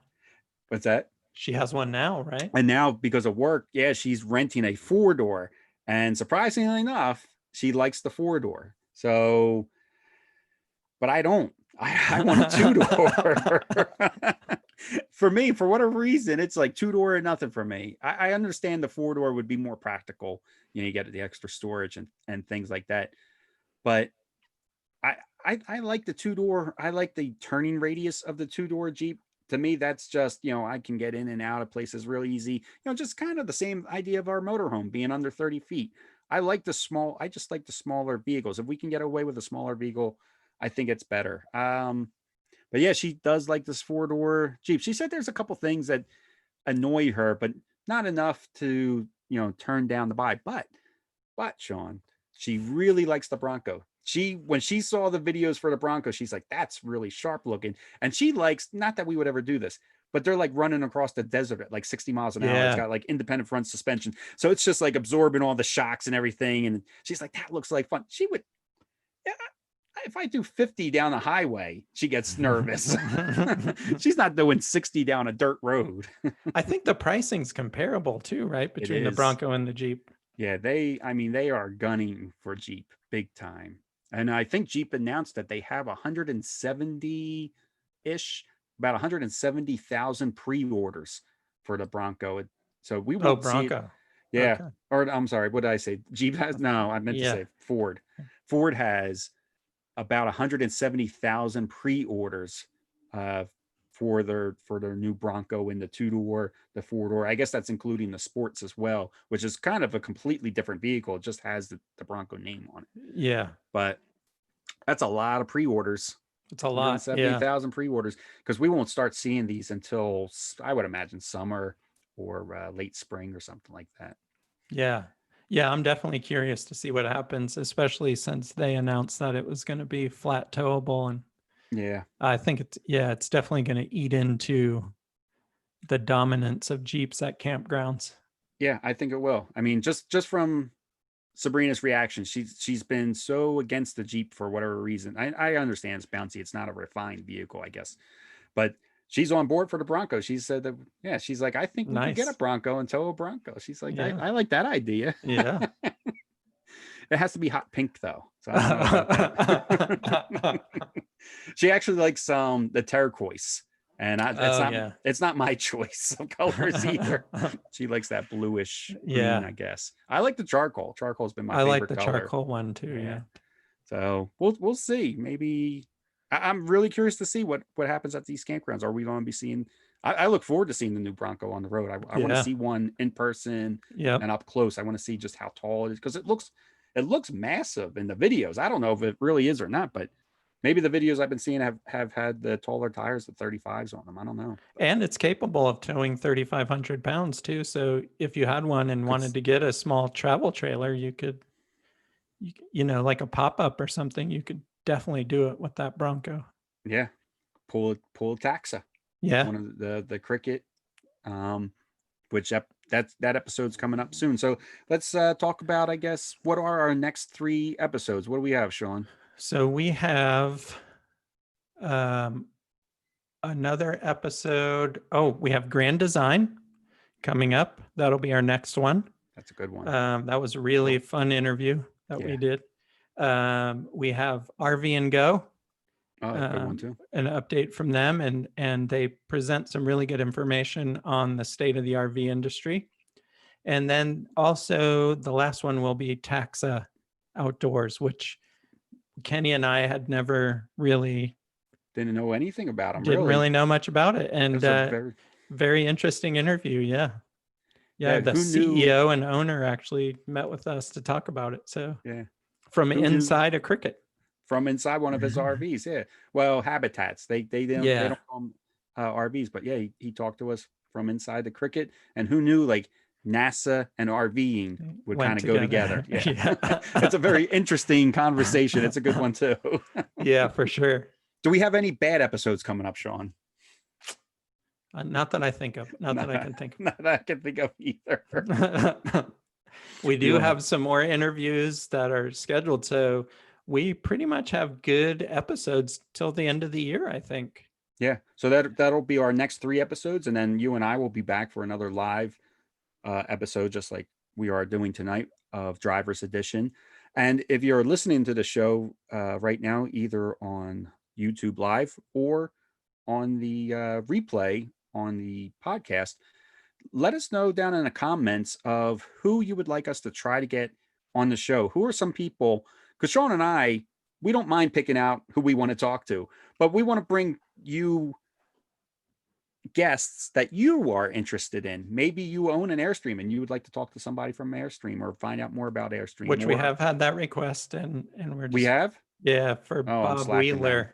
What's that? She has one now, right? And now because of work, yeah, she's renting a 4-door. And surprisingly enough, she likes the 4-door. So, but I don't. I want a 2-door. For me, for whatever reason, it's like 2-door or nothing for me. I understand the 4-door would be more practical. You get the extra storage and things like that. But I like the 2-door. I like the turning radius of the 2-door Jeep. To me, that's just, I can get in and out of places really easy. Just kind of the same idea of our motorhome being under 30 feet. I just like the smaller vehicles. If we can get away with a smaller vehicle, I think it's better. But yeah, she does like this 4-door Jeep. She said there's a couple things that annoy her, but not enough to, turn down the buy. But Sean, she really likes the Bronco. When she saw the videos for the Bronco, she's like, that's really sharp looking. And she likes, not that we would ever do this, but they're like running across the desert at like 60 miles an hour. It's got like independent front suspension. So it's just like absorbing all the shocks and everything. And she's like, that looks like fun. She would, yeah, if I do 50 down the highway, she gets nervous. She's not doing 60 down a dirt road. I think the pricing's comparable too, right? Between the Bronco and the Jeep. Yeah, they are gunning for Jeep big time. And I think Jeep announced that they have 170-ish, about 170,000 pre-orders for the Bronco. So we won't Bronco. see it. Yeah. Okay. Or I'm sorry, what did I say? Jeep has, no, I meant to say Ford. Ford has about 170,000 pre-orders for their new Bronco in the 2-door, the 4-door. I guess that's including the sports as well, which is kind of a completely different vehicle. It just has the Bronco name on it. Yeah. But that's a lot of pre-orders. It's a lot. 70,000 pre-orders, because we won't start seeing these until, I would imagine, summer or late spring or something like that. Yeah. Yeah, I'm definitely curious to see what happens, especially since they announced that it was going to be flat towable. And yeah, I think it's definitely going to eat into the dominance of Jeeps at campgrounds. Yeah, I think it will. I mean, just from Sabrina's reaction, she's been so against the Jeep for whatever reason. I understand it's bouncy. It's not a refined vehicle, I guess. But she's on board for the Bronco. She said that, yeah, she's like, I think we could get a Bronco and tow a Bronco. She's like, I like that idea. Yeah. It has to be hot pink though. So I don't know about that. She actually likes the turquoise. And it's not my choice of colors either. She likes that bluish green, I guess. I like the charcoal. Charcoal's been my favorite color. I like the charcoal one too, yeah. So we'll see. Maybe I'm really curious to see what happens at these campgrounds. Are we going to be seeing? I look forward to seeing the new Bronco on the road. I want to see one in person and up close. I want to see just how tall it is, because it looks massive in the videos. I don't know if it really is or not, but maybe the videos I've been seeing have had the taller tires, the 35s on them. I don't know. And it's capable of towing 3,500 pounds too. So if you had one and wanted to get a small travel trailer, you could, like a pop-up or something, you could definitely do it with that Bronco. Yeah. Pull a taxa. Yeah. One of the Cricket, which that episode's coming up soon. So let's talk about, I guess, what are our next 3 episodes? What do we have, Sean? So we have another episode. Oh, we have Grand Design coming up. That'll be our next one. That's a good one. That was a really fun interview that we did. We have RV Go. Oh, good one too. An update from them, and they present some really good information on the state of the RV industry. And then also the last one will be Taxa Outdoors, which Kenny and I had never really didn't know anything about them. Didn't really know much about it, and very interesting interview. Yeah. The CEO and owner actually met with us to talk about it. So from inside a Cricket, from inside one of his RVs. Yeah. Well, habitats. They don't call them RVs, but he talked to us from inside the Cricket, and who knew like NASA and RVing would kind of go together. Yeah. It's a very interesting conversation. It's a good one too. Yeah, for sure. Do we have any bad episodes coming up, Sean? Not that I think of. Not that I can think of. Not that I can think of either. We do have some more interviews that are scheduled. So we pretty much have good episodes till the end of the year, I think. Yeah. So that'll be our next 3 episodes, and then you and I will be back for another live episode, just like we are doing tonight of Driver's Edition. And if you're listening to the show right now, either on YouTube Live or on the replay on the podcast, let us know down in the comments of who you would like us to try to get on the show. Who are some people? Because Sean and I, we don't mind picking out who we want to talk to, but we want to bring you guests that you are interested in. Maybe you own an Airstream and you would like to talk to somebody from Airstream or find out more about Airstream. Which we have had that request, and we're We just, have? yeah, for Oh, I'm Bob slacking then.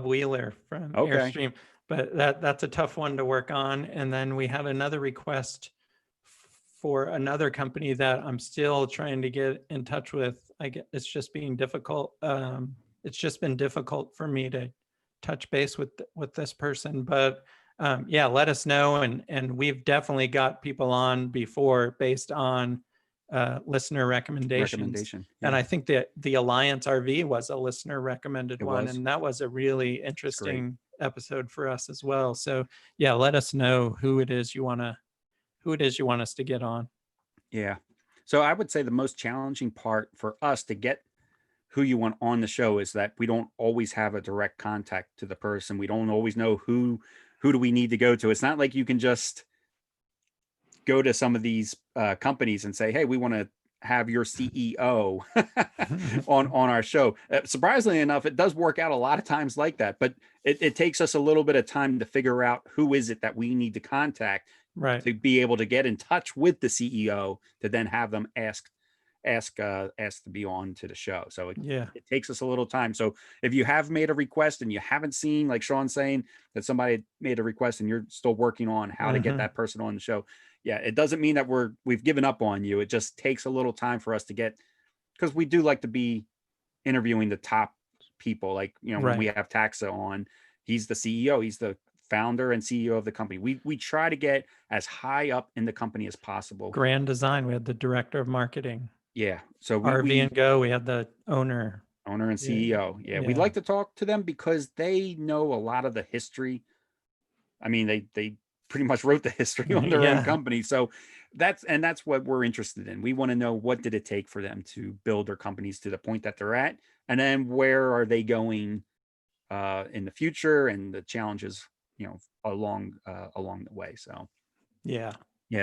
Wheeler from Okay. Airstream. But that's a tough one to work on. And then we had another request for another company that I'm still trying to get in touch with. It's just being difficult. It's just been difficult for me to touch base with this person. But yeah, let us know. And we've definitely got people on before based on listener recommendations. Recommendation. Yeah. And I think that the Alliance RV was a listener recommended It one. was. And that was a really interesting episode for us as well. So yeah, let us know who it is you want us to get on. Yeah. So I would say the most challenging part for us to get who you want on the show is that we don't always have a direct contact to the person. We don't always know who do we need to go to. It's not like you can just go to some of these companies and say, hey, we want to have your CEO on our show. Surprisingly enough, it does work out a lot of times like that, but it takes us a little bit of time to figure out who is it that we need to contact, right, to be able to get in touch with the CEO to then have them ask to be on to the show. So it takes us a little time. So if you have made a request and you haven't seen, like Sean's saying, that somebody made a request and you're still working on how to get that person on the show, yeah, it doesn't mean that we've given up on you. It just takes a little time for us to get, because we do like to be interviewing the top people. Like, when we have Taxa on, he's the CEO, he's the founder and CEO of the company. We try to get as high up in the company as possible. Grand Design, we had the director of marketing. Yeah. So RV and Go, we had the owner and CEO. Yeah. We'd like to talk to them because they know a lot of the history. I mean, they pretty much wrote the history on their own company. So that's what we're interested in. We want to know, what did it take for them to build their companies to the point that they're at, and then where are they going in the future, and the challenges, along the way. So yeah,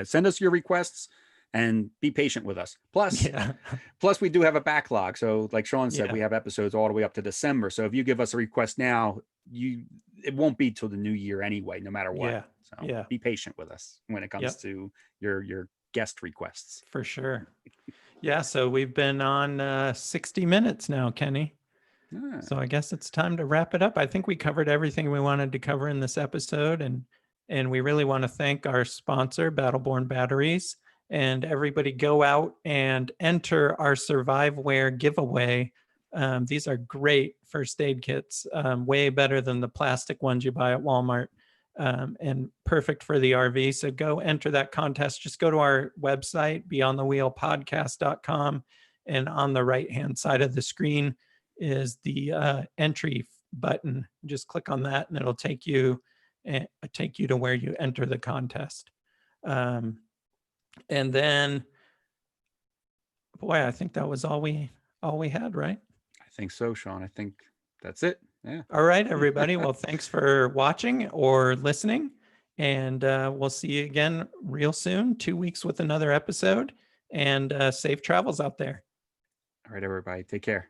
send us your requests and be patient with us. Plus we do have a backlog. So like Sean said, we have episodes all the way up to December. So if you give us a request now, it won't be till the new year anyway, no matter what. So be patient with us when it comes to your guest requests. For sure. Yeah. So we've been on 60 minutes now, Kenny. So I guess it's time to wrap it up. I think we covered everything we wanted to cover in this episode. And we really want to thank our sponsor, Battleborn Batteries. And everybody go out and enter our Surviveware giveaway. These are great first aid kits, way better than the plastic ones you buy at Walmart, and perfect for the RV. So go enter that contest. Just go to our website, beyondthewheelpodcast.com. And on the right-hand side of the screen is the entry button. Just click on that and it'll take you to where you enter the contest. And then, boy, I think that was all we had, right? I think so, Sean. I think that's it. Yeah. All right, everybody. Well, thanks for watching or listening. And we'll see you again real soon, 2 weeks with another episode. And safe travels out there. All right, everybody. Take care.